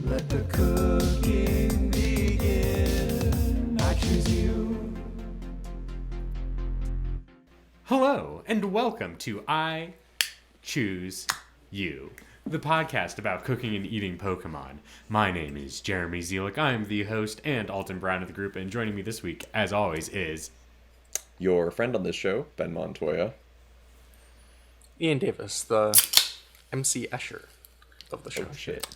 Let the cooking begin. I choose you. Hello, and welcome to I Choose You, the podcast about cooking and eating Pokemon. My name is Jeremy Zielik. I am the host and Alton Brown of the group, and joining me this week, as always, is... Your friend on this show, Ben Montoya. Ian Davis, the MC Escher of the show. Oh, shit.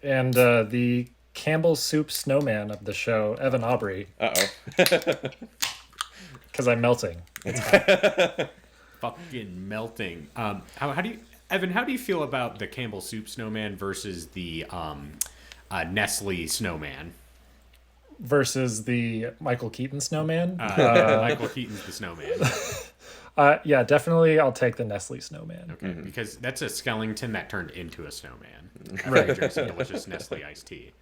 And the Campbell's Soup Snowman of the show, Evan Aubrey. Uh-oh. Because I'm melting. fucking melting. How do you... Evan, how do you feel about the Campbell's Soup Snowman versus the Nestle Snowman? Versus the Michael Keaton Snowman. Michael Keaton's the Snowman. Yeah, definitely I'll take the Nestle Snowman. Okay, because that's a skeleton that turned into a snowman. Right. After some delicious Nestle iced tea.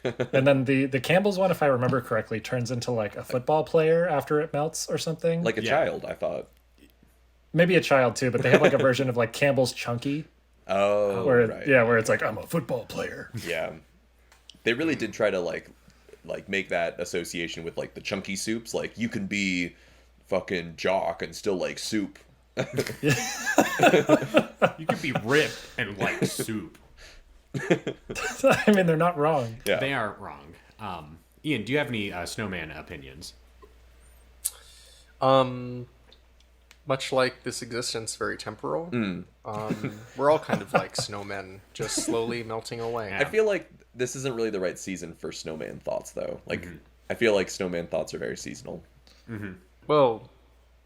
And then the Campbell's one, if I remember correctly, turns into like a football player after it melts or something. Like a child, I thought. Maybe a child too, but they have like a version of like Campbell's Chunky. Oh, where right. Yeah, where it's like, I'm a football player. Yeah. They really did try to like make that association with like the chunky soups. Like you can be fucking jock and still like soup. You could be ripped and like soup. I mean, they're not wrong. Yeah. They aren't wrong. Ian, do you have any snowman opinions? Much like this existence, very temporal. We're all kind of like snowmen, just slowly melting away. I feel like this isn't really the right season for snowman thoughts, though. Like, I feel like snowman thoughts are very seasonal. Well,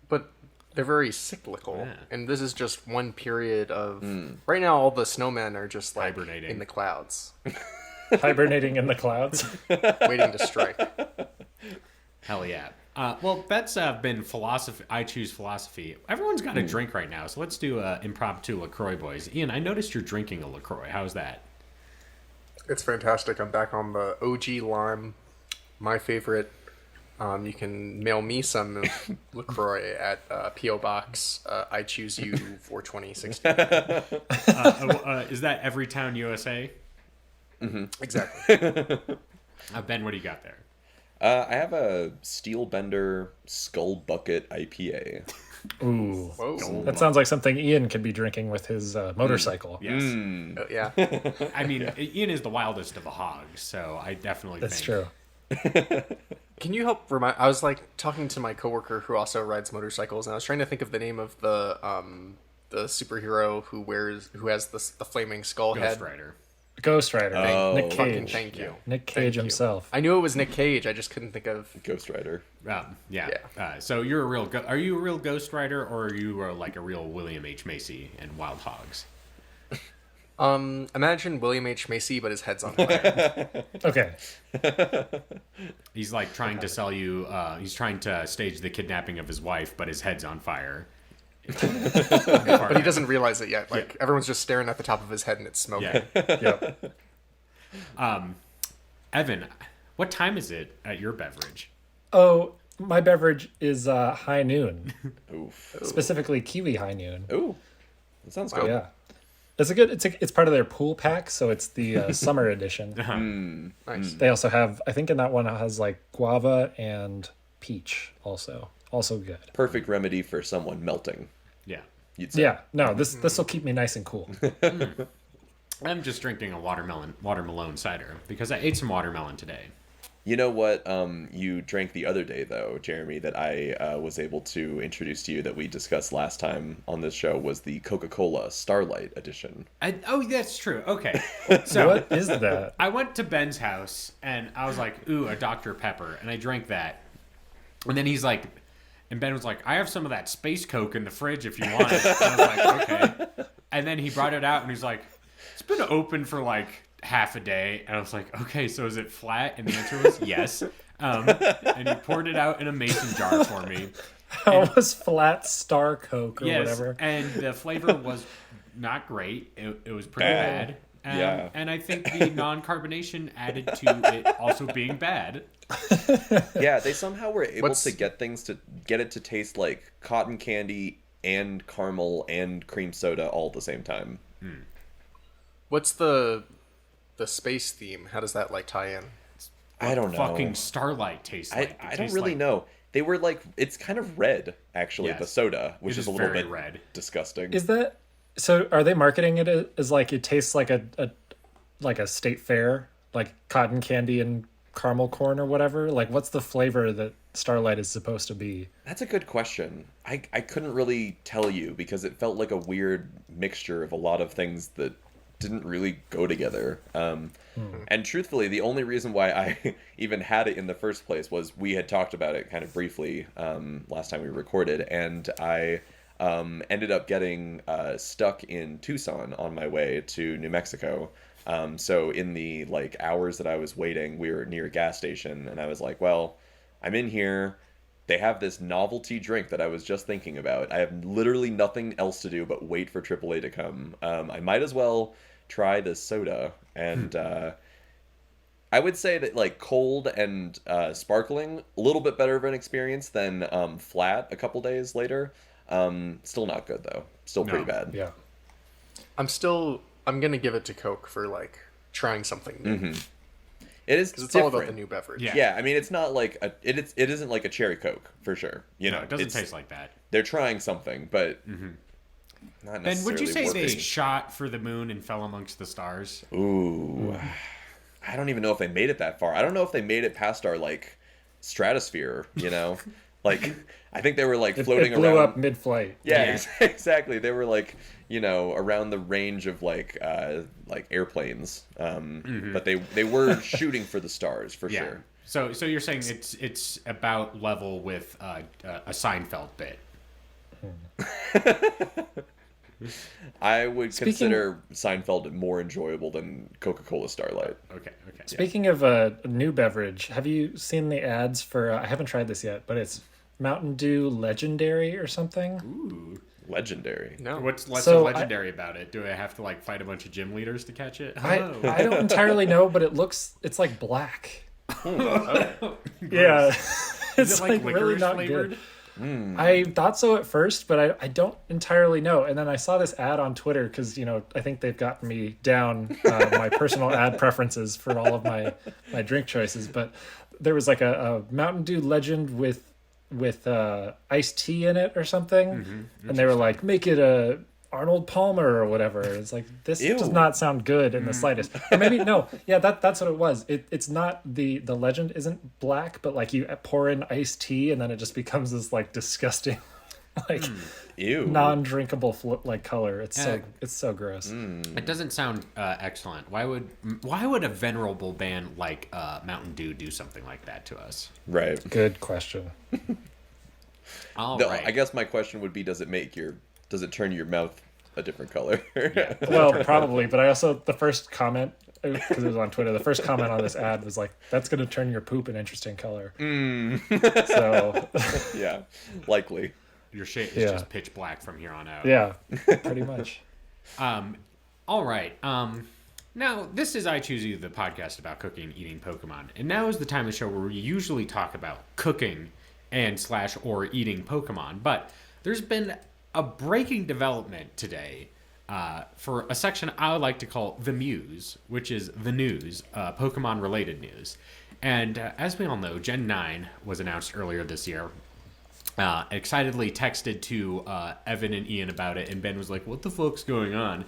but they're very cyclical, Yeah. and this is just one period of. Right now, all the snowmen are just like Hibernating. in the clouds, Hibernating in the clouds. waiting to strike. Hell yeah. Well, that's been philosophy. I choose philosophy. Everyone's got a drink right now, so let's do impromptu LaCroix, boys. Ian, I noticed you're drinking a LaCroix. How's that? It's fantastic. I'm back on the OG lime, my favorite. You can mail me some LaCroix at P.O. Box. I choose you for 2016. Is that Everytown, USA? Exactly. Ben, what do you got there? I have a Steelbender Skull Bucket IPA. Ooh. Whoa. That sounds like something Ian could be drinking with his motorcycle. Yes. Yeah. I mean, Ian is the wildest of the hogs, so I definitely That's think... true. Can you help remind? I was like talking to my coworker who also rides motorcycles, and I was trying to think of the name of the superhero who has the flaming skull Ghost head. Rider. Ghost Rider. Oh. Nick Fucking Cage. thank you. Nick Thank Cage you. himself. I knew it was Nick Cage. I just couldn't think of. Ghost Rider. Yeah. Yeah. So you're a real... Are you a real Ghost Rider, or are you like a real William H. Macy and Wild Hogs? Imagine William H. Macy, but his head's on fire. Okay. He's like trying to sell you... he's trying to stage the kidnapping of his wife, but his head's on fire. But he doesn't realize it yet. Like, everyone's just staring at the top of his head and it's smoking. Yeah. Yep. Evan, what time is it at your beverage? Oh, my beverage is High Noon. Oof. Specifically Kiwi High Noon. Ooh. That sounds good. Yeah. It's part of their pool pack, so it's the summer edition. Nice. They also have, I think in that one it has like guava and peach also. Also good. Perfect remedy for someone melting, Yeah. you'd say. Yeah, no, this will keep me nice and cool. I'm just drinking a watermelon cider because I ate some watermelon today. You know what you drank the other day, though, Jeremy, that I was able to introduce to you that we discussed last time on this show was the Coca-Cola Starlight Edition. Oh, that's true. Okay. So What is that? I went to Ben's house and I was like, ooh, a Dr. Pepper. And I drank that. And then he's like, and Ben was like, I have some of that space Coke in the fridge if you want it. And I was like, okay. And then he brought it out and he's like, it's been open for like half a day. And I was like, okay, so is it flat? And the answer was yes. And he poured it out in a mason jar for me. How was Flat Star Coke or Yes, whatever? and the flavor was not great. It was pretty bad. Yeah. And I think the non-carbonation added to it also being bad. Yeah, they somehow were able What's- to get it to taste like cotton candy and caramel and cream soda all at the same time. What's the the space theme, how does that like tie in? I don't know. Fucking Starlight tastes like. I don't really know. They were like, it's kind of red, actually, Yes. the soda, which It is is a little very bit red. disgusting. Is that so? Are they marketing it as like it tastes like a state fair, like cotton candy and caramel corn or whatever? Like, what's the flavor that Starlight is supposed to be? That's a good question. I couldn't really tell you because it felt like a weird mixture of a lot of things that didn't really go together. And truthfully, the only reason why I even had it in the first place was we had talked about it kind of briefly last time we recorded, and I ended up getting stuck in Tucson on my way to New Mexico. So in the like hours that I was waiting, we were near a gas station, and I was like, well, I'm in here. They have this novelty drink that I was just thinking about. I have literally nothing else to do but wait for AAA to come. I might as well try this soda. And I would say that like cold and sparkling, a little bit better of an experience than flat a couple days later. Still not good though. Still pretty bad. Yeah. I'm gonna give it to Coke for like trying something new. It is Because it's different. all about the new beverage. Yeah. Yeah, I mean, it's not like it isn't like a cherry Coke for sure. You know, No, it doesn't it's- taste like that. They're trying something, but not necessarily. Ben, would you say they working. shot for the moon and fell amongst the stars? Ooh, I don't even know if they made it that far. I don't know if they made it past our like stratosphere. You know, like I think they were like It floating blew around. up mid-flight. Yeah, Yeah. exactly. They were like, you know, around the range of like airplanes. But they were shooting for the stars for Yeah. sure. So you're saying it's about level with a Seinfeld bit. I would Speaking- consider Seinfeld more enjoyable than Coca-Cola Starlight. Okay. Speaking of a new beverage, have you seen the ads for? I haven't tried this yet, but it's Mountain Dew Legendary or something. Ooh. Legendary. No. What's so So legendary about it? Do I have to like fight a bunch of gym leaders to catch it? I Hello. don't entirely know, but it's like black. Yeah, Is it's it like like really licorice not flavored? good. I thought so at first, but I don't entirely know. And then I saw this ad on Twitter because, you know, I think they've gotten me down my personal ad preferences for all of my drink choices. But there was like a Mountain Dew Legend with iced tea in it or something. And they were like, make it a Arnold Palmer or whatever. It's like, this Ew. does not sound good in the slightest. Or maybe, no, yeah, that's what it was. It's not, the Legend isn't black, but like you pour in iced tea and then it just becomes this like disgusting, like Ew. non-drinkable like color. It's Yeah. so gross. It doesn't sound excellent. Why would a venerable band like Mountain Dew do something like that to us? Right. Good question. All The- right. I guess my question would be, does it turn your mouth a different color? Well, probably, but I also, the first comment, because it was on Twitter, the first comment on this ad was like, that's going to turn your poop an interesting color. So, Yeah, likely. Your shit is Yeah. just pitch black from here on out. yeah, pretty much. All right. Now, this is I Choose You, the podcast about cooking and eating Pokemon. And now is the time of the show where we usually talk about cooking and / or eating Pokemon. But there's been a breaking development today for a section I would like to call The Muse, which is the news, Pokemon-related news. And as we all know, Gen 9 was announced earlier this year. Excitedly texted to Evan and Ian about it, and Ben was like, "What the fuck's going on?"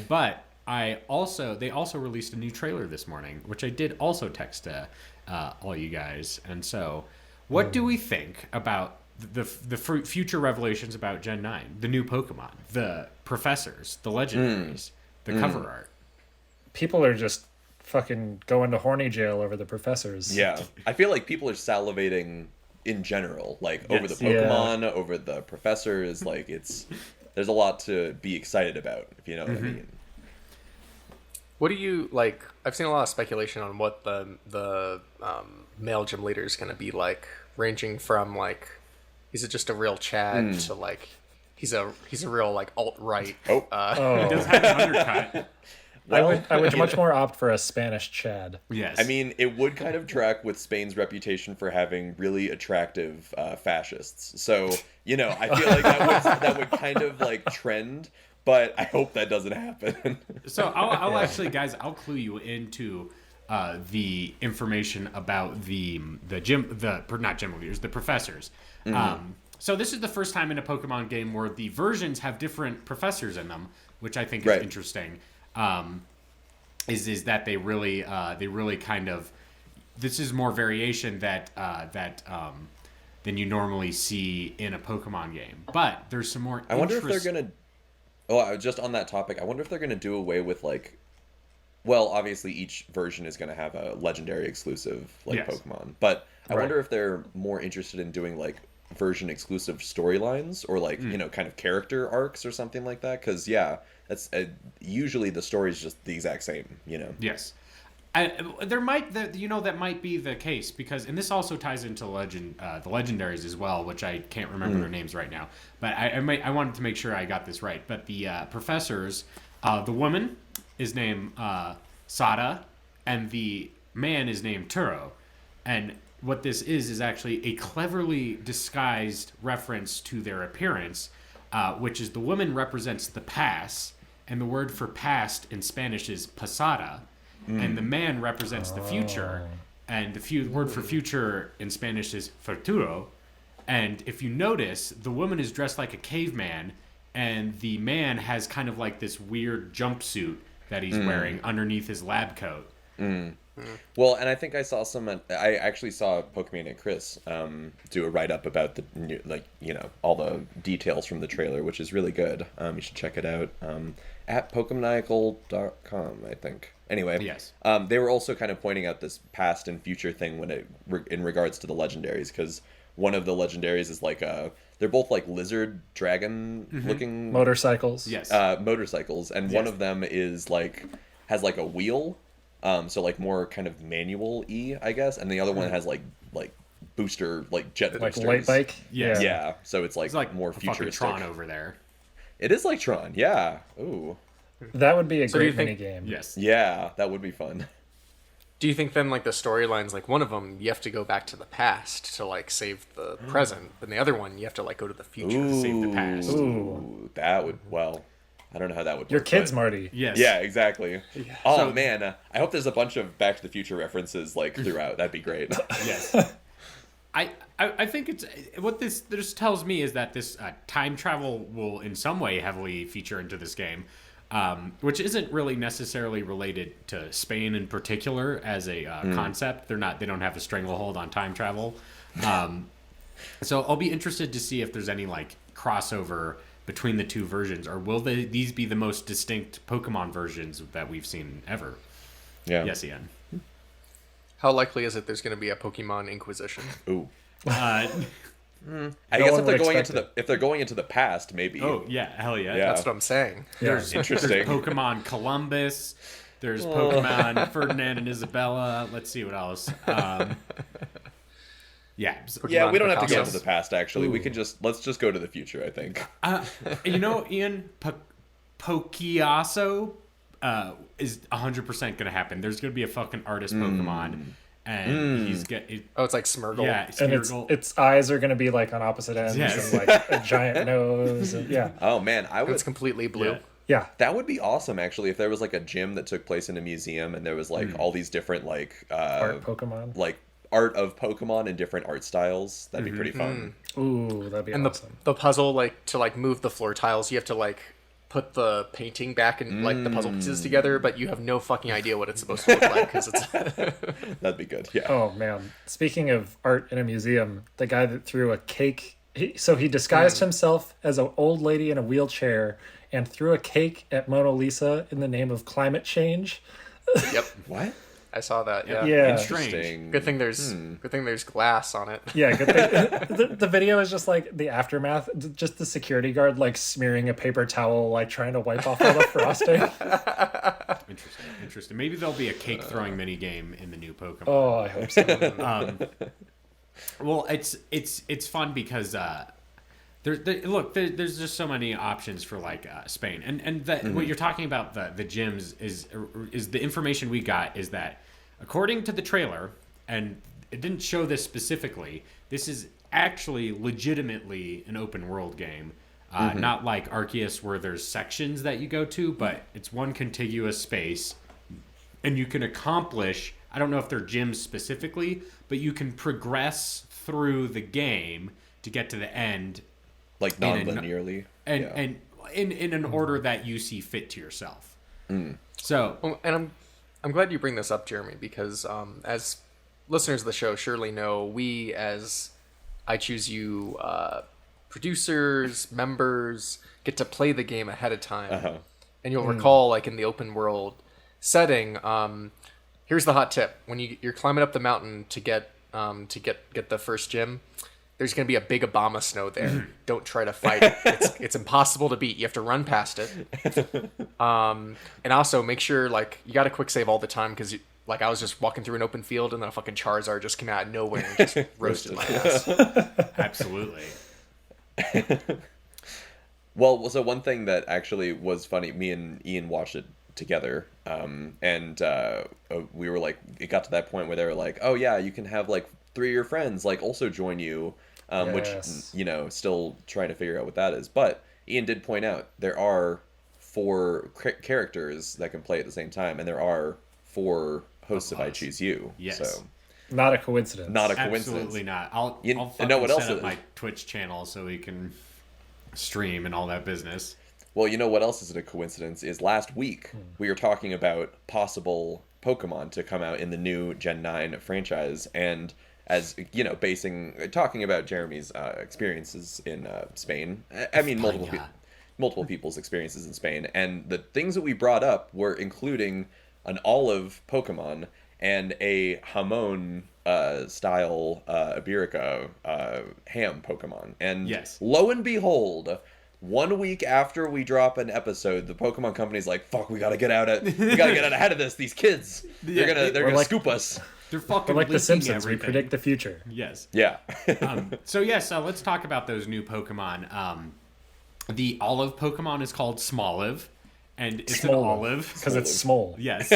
But they also released a new trailer this morning, which I did also text to all you guys. And so, what do we think about the future revelations about Gen 9, the new Pokemon, the professors, the legendaries, the cover art? People are just fucking going to horny jail over the professors. Yeah, I feel like people are salivating in general, like over the Yes. Pokemon, over the professors. Like there's a lot to be excited about, if you know what I mean. What do you like? I've seen a lot of speculation on what the male gym leader is going to be like, ranging from like, is it just a real Chad to like, he's a real like alt-right. Oh. It does have an undercut. I would much more opt for a Spanish Chad. Yes. I mean, it would kind of track with Spain's reputation for having really attractive fascists. So, you know, I feel like that would kind of like trend. but I hope that doesn't happen. So I'll actually, guys, I'll clue you into the information about the not gym leaders, the professors. So this is the first time in a Pokemon game where the versions have different professors in them, which I think is interesting. Is that they really kind of, this is more variation than you normally see in a Pokemon game. But there's some more. I wonder if they're gonna. Oh, just on that topic, I wonder if they're gonna do away with like. Well, obviously each version is gonna have a legendary exclusive Pokemon, but I wonder if they're more interested in doing like version exclusive storylines or like kind of character arcs or something like that. Because that's usually the story is just the exact same. Yes. That might be the case because, and this also ties into the legendaries as well, which I can't remember their names right now. But I wanted to make sure I got this right. But the professors, the woman is named Sada, and the man is named Turo. And what this is actually a cleverly disguised reference to their appearance, which is the woman represents the past, and the word for past in Spanish is pasada. And the man represents the future, and the word for future in Spanish is futuro. And if you notice, the woman is dressed like a caveman, and the man has kind of like this weird jumpsuit that he's wearing underneath his lab coat. Well, and I think I actually saw Pokemon and Chris do a write-up about the all the details from the trailer, which is really good. You should check it out at pokemaniacal.com, I think. Anyway, yes. They were also kind of pointing out this past and future thing in regards to the legendaries, because one of the legendaries is like they're both like lizard dragon looking motorcycles. Yes. Motorcycles, and one of them is has like a wheel, so like more kind of manual-y, I guess, and the other one has like booster jet like boosters. light bike. Yeah. So it's like more a fucking futuristic. Tron over there. It is like Tron. Yeah. Ooh. That would be a So do you great think- mini game. Yes. Yeah, that would be fun. Do you think then like the storylines, like one of them you have to go back to the past to like save the present, and the other one you have to like go to the future to save the past? Ooh. That would, well, I don't know how that would work. Your kids, but- Marty. Yes. Yeah, exactly. Oh So- man, I hope there's a bunch of Back to the Future references throughout. That'd be great. Yes. I think it's what this tells me is that this time travel will in some way heavily feature into this game, which isn't really necessarily related to Spain in particular as a concept. They don't have a stranglehold on time travel. So I'll be interested to see if there's any like crossover between the two versions, or will these be the most distinct Pokemon versions that we've seen ever? Yeah. Yes, Ian. How likely is it there's going to be a Pokemon Inquisition? Ooh. Uh, I guess one if they're would going expect if they're going into the past, maybe. oh yeah, hell yeah. Yeah. That's what I'm saying. There's Interesting. Pokemon Columbus. There's Pokemon Ferdinand and Isabella. Let's see what else. Yeah. Yeah, we don't have to go Picasso. into the past. Actually, we can let's just go to the future. I think. Ian, Pokiaso is 100% going to happen. There's going to be a fucking artist Pokemon, and he's Oh, it's like Smeargle. yeah, And Smeargle. its eyes are going to be like on opposite ends, Yes. and like a giant nose. And, yeah, Oh man, I would. It's completely blue. Yeah. yeah. That would be awesome, actually, if there was like a gym that took place in a museum and there was like all these different Art Pokemon. like art of Pokemon and different art styles. That'd be pretty fun. Ooh, that'd be And awesome. the puzzle, like to like move the floor tiles, you have to like put the painting back and like the puzzle pieces together, but you have no fucking idea what it's supposed to look like because it's That'd be good. Yeah. Oh man! Speaking of art in a museum, the guy that threw a cake. He disguised himself as an old lady in a wheelchair and threw a cake at Mona Lisa in the name of climate change. Yep. What? I saw that. Yeah. Yeah. Strange. Interesting. Good thing there's glass on it. Yeah, good thing. The video is just like the aftermath, just the security guard like smearing a paper towel, like trying to wipe off all the frosting. Interesting. Maybe there'll be a cake throwing mini game in the new Pokemon. Oh, I hope so. Well, it's fun because there's just so many options for like Spain, and what you're talking about the gyms is the information we got is that according to the trailer, and it didn't show this specifically, this is actually legitimately an open world game Not like Arceus where there's sections that you go to, but it's one contiguous space. And you can accomplish, I don't know if they're gyms specifically, but you can progress through the game to get to the end. Like non-linearly. And in an order that you see fit to yourself. So... Well, and I'm glad you bring this up, Jeremy, because as listeners of the show surely know, we as I Choose You producers, members, get to play the game ahead of time. And you'll recall, like in the open world setting, here's the hot tip: when you're climbing up the mountain to get the first gym, there's going to be a big Obama snow there. Don't try to fight it. It's impossible to beat. You have to run past it. And also make sure like you got to quick save all the time, because like I was just walking through an open field and then a fucking Charizard just came out of nowhere and just roasted my ass. Absolutely. Well, so one thing that actually was funny, me and Ian watched it together, and we were like, it got to that point where they were like, oh yeah, you can have like 3 of your friends like also join you, which, you know, still trying to figure out what that is. But Ian did point out there are 4 characters that can play at the same time, and there are 4 hosts of I Choose You. Yes. So Not a coincidence. not a coincidence. Absolutely not. I'll fucking know what else set up is? my Twitch channel so we can stream and all that business. Well, you know what else isn't a coincidence is last week we were talking about possible Pokemon to come out in the new Gen 9 franchise, and as you know, talking about Jeremy's experiences in Spain. I mean, multiple people's experiences in Spain, and the things that we brought up were including an olive Pokemon and a jamon style Iberica ham Pokemon. And yes, lo and behold, 1 week after we drop an episode, the Pokemon company's like, "Fuck, we gotta get ahead of this. These kids, they're gonna scoop us." They're fucking like The Simpsons, everything. we predict the future. Yes. Yeah. So let's talk about those new Pokemon. The olive Pokemon is called Smoliv, and it's an olive because it's small. Yes.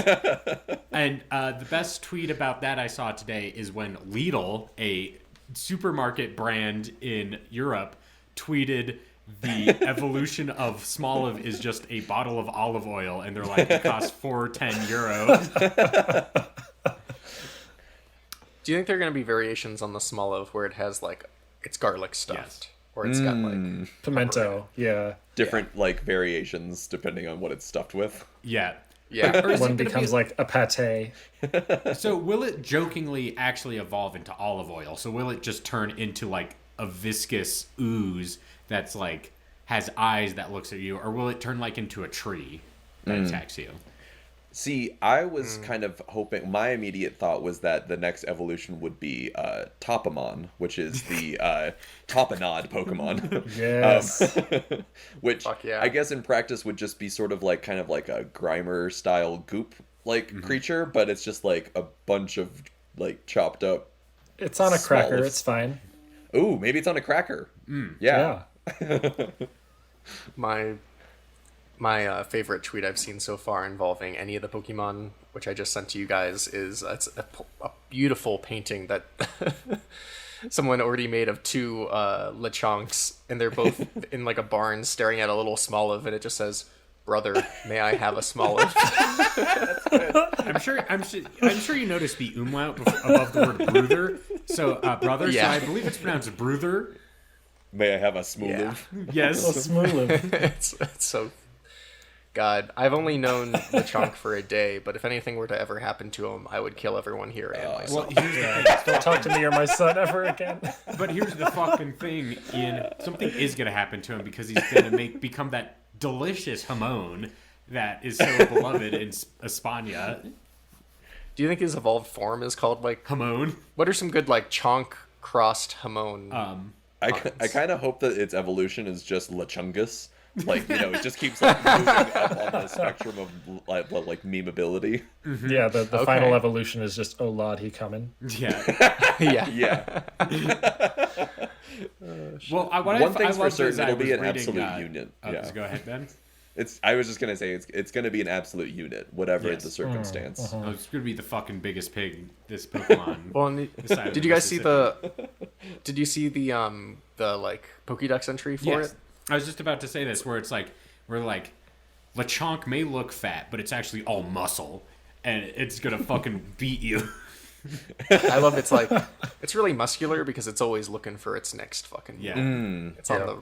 And the best tweet about that I saw today is when Lidl, a supermarket brand in Europe, tweeted the evolution of Smoliv is just a bottle of olive oil, and they're like, it costs €4.10. Do you think there are going to be variations on the Smoliv where it has like it's garlic stuffed, or it's got like Pimento, yeah. Different like variations depending on what it's stuffed with. Yeah. Yeah. Or is One it gonna becomes be, like a pate. So will it jokingly actually evolve into olive oil? So will it just turn into like a viscous ooze that's like has eyes that looks at you, or will it turn like into a tree that attacks you? See, I was kind of hoping, my immediate thought was that the next evolution would be Topamon, which is the Taupanod Pokemon. Yes. Which Fuck yeah. I guess in practice would just be sort of like kind of like a Grimer style goop like creature, but it's just like a bunch of like chopped up. It's on a cracker, Smoliv. it's fine. Ooh, maybe it's on a cracker. Yeah. My favorite tweet I've seen so far involving any of the Pokemon, which I just sent to you guys, is it's a beautiful painting that someone already made of 2 Lechonks, and they're both in like a barn staring at a little Smoliv, and it just says, "Brother, may I have a Smoliv?" I'm sure you noticed the umlaut above the word brother. So brother. Yeah. So I believe it's pronounced brother. May I have a Smoliv? Yes. Oh, smooth. it's so. God, I've only known Lechonk for a day, but if anything were to ever happen to him, I would kill everyone here and myself. Well, here's the thing. Don't talk to me or my son ever again. But here's the fucking thing, Ian. Something is gonna happen to him because he's gonna become that delicious jamon that is so beloved in España. Do you think his evolved form is called like Jamon. What are some good like chonk crossed hamon? I kind of hope that its evolution is just Lechungus. Like, you know, it just keeps like moving up on the spectrum of like memeability. Yeah, the final evolution is just, oh lord, he coming. Yeah. Yeah. Yeah. Well, One thing's for certain, it'll be an absolute unit. Yeah. Go ahead, Ben. I was just gonna say it's gonna be an absolute unit, whatever Yes. the circumstance. Oh, it's gonna be the fucking biggest pig. This Pokemon. Well, and side of did the you guys see Mississippi. Did you see the like Pokédex entry for Yes. it? I was just about to say this, where it's like, Lechonk may look fat, but it's actually all muscle, and it's gonna fucking beat you. I love it's like it's really muscular because it's always looking for its next fucking Yeah. meal. It's on Yeah. the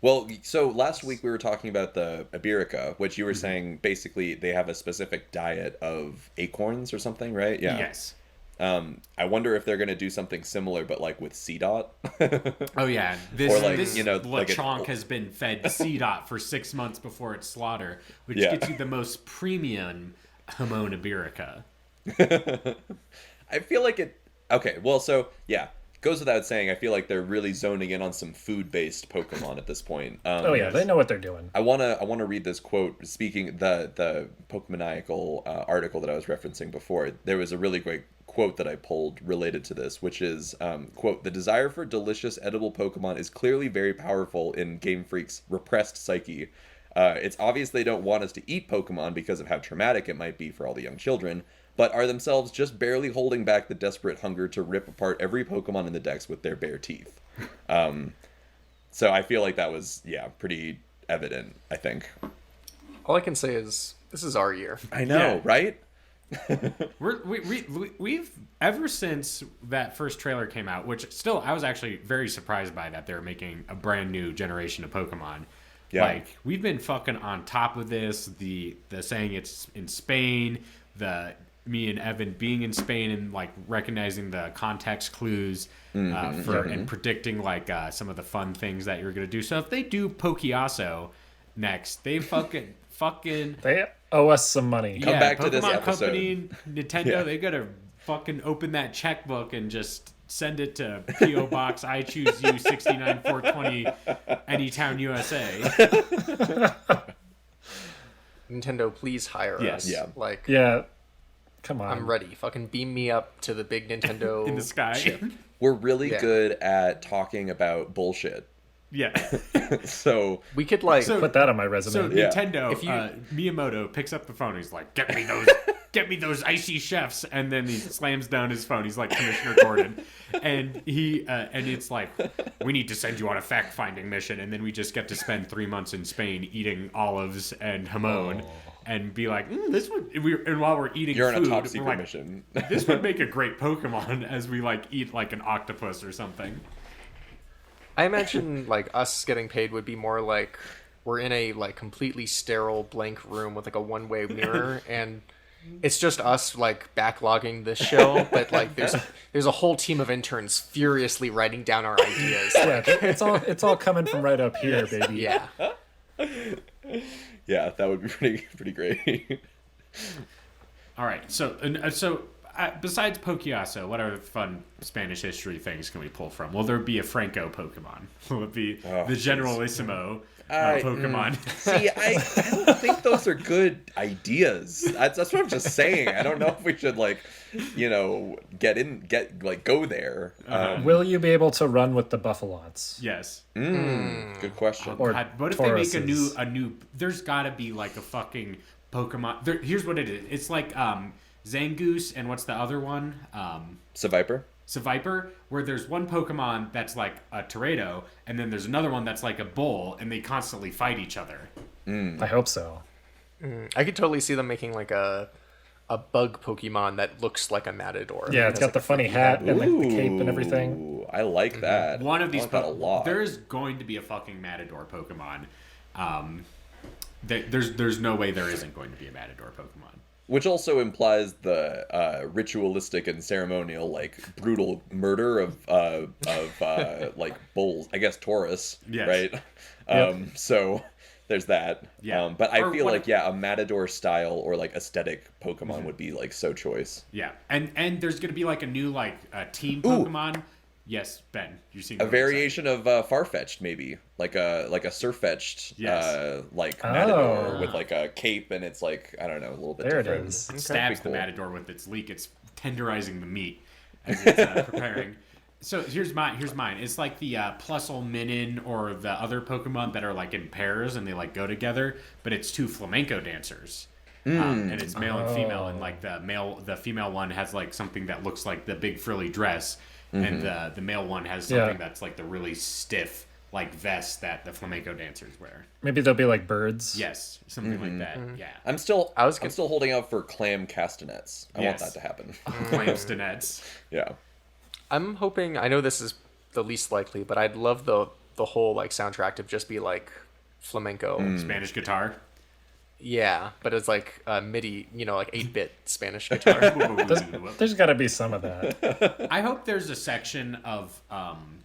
Well, so last week we were talking about the Iberica, which you were saying basically they have a specific diet of acorns or something, right? Yeah. Yes. I wonder if they're going to do something similar, but like with CDOT. Oh yeah, this Or, like, this you know, like a- Lechonk has been fed CDOT for 6 months before its slaughter, which Yeah. gets you the most premium Hamon Iberica. I feel like it. Okay, well, so yeah, goes without saying. I feel like they're really zoning in on some food-based Pokemon at this point. Oh yeah, they know what they're doing. I wanna read this quote. Speaking the Pokemaniacal article that I was referencing before, there was a really great quote that I pulled related to this, which is quote: "The desire for delicious edible Pokemon is clearly very powerful in Game Freak's repressed psyche. It's obvious they don't want us to eat Pokemon because of how traumatic it might be for all the young children, but are themselves just barely holding back the desperate hunger to rip apart every Pokemon in the dex with their bare teeth." So I feel like that was, pretty evident, I think. all I can say is this is our year. I know, Yeah. right? We've ever since that first trailer came out, which still I was actually very surprised by that they were making a brand new generation of Pokemon. Yeah. Like we've been fucking on top of this. The saying it's in Spain, me and Evan being in Spain and like recognizing the context clues and predicting like some of the fun things that you're gonna do. So if they do Pokeasso next, they fucking They owe us some money. Come back to Pokemon this episode. Company, Nintendo, Yeah. they gotta fucking open that checkbook and just send it to P.O. Box I Choose You 69420 Anytown, USA. Nintendo, please hire Yes. us. Yeah. Like Yeah, come on. I'm ready. Fucking beam me up to the big Nintendo In the sky. chip. We're really Yeah. good at talking about bullshit. Yeah. So We could like So- Put that on my resume. So Yeah. Nintendo, If you- Miyamoto picks up the phone. He's like, get me those icy chefs. And then he slams down his phone. He's like Commissioner Gordon. And and it's like, we need to send you on a fact-finding mission. And then we just get to spend 3 months in Spain eating olives and hamon. And be like, and while we're eating you're on food, a top we're secret like, mission. this would make a great Pokemon as we like eat like an octopus or something. I imagine like us getting paid would be more like we're in a like completely sterile blank room with like a one-way mirror and it's just us like backlogging this show, but like there's a whole team of interns furiously writing down our ideas. yeah, it's all coming from right up here, baby. Yeah. Yeah, that would be pretty great. All right, so besides Pokeasso, what other fun Spanish history things can we pull from? Will there be a Franco Pokemon? Will it be the Generalissimo Pokemon? See, I don't think those are good ideas. That's what I'm just saying. I don't know if we should go there. Will you be able to run with the Buffalots? Yes. Good question. Or God, what if they make Tauruses. a new? There's got to be like a fucking Pokemon. Here's what it is. It's like Zangoose and what's the other one? Seviper? Seviper, where there's one Pokemon that's like a Tornado, and then there's another one that's like a bull, and they constantly fight each other. I hope so. I could totally see them making like a bug Pokemon that looks like a Matador. Yeah, it's got the funny hat and like the cape and everything. Ooh, I like that. One of I these like that a lot. There's going to be a fucking Matador Pokemon. There's no way there isn't going to be a Matador Pokemon. Which also implies the ritualistic and ceremonial, like brutal murder of like bulls. I guess Taurus, Yes. right? Yep. So there's that. Yeah. But I Or feel what like a Matador style or like aesthetic Pokemon would be like so choice. Yeah, and there's gonna be like a new like team Pokemon. Yes, Ben, you seen A variation of Farfetch'd, maybe like a Surfetch'd, Yes. like Oh. Matador with like a cape, and it's like I don't know, a little bit There it different. is. stabs That'd be the cool. Matador with its leak. It's tenderizing the meat as it's preparing. So here's mine. It's like the Plusle Minin or the other Pokemon that are like in pairs and they like go together, but it's two flamenco dancers. And it's male and female, and like the female one has like something that looks like the big frilly dress, and the male one has something that's like the really stiff like vests that the flamenco dancers wear. Maybe they'll be like birds. Yes, something like that. Yeah. I'm still holding out for clam castanets. I want Yes. that to happen. Clamstonets. Yeah. I'm hoping. I know this is the least likely, but I'd love the whole like soundtrack to just be like flamenco. Spanish guitar. Yeah, but it's like MIDI, like 8-bit Spanish guitar. There's got to be some of that. I hope there's a section of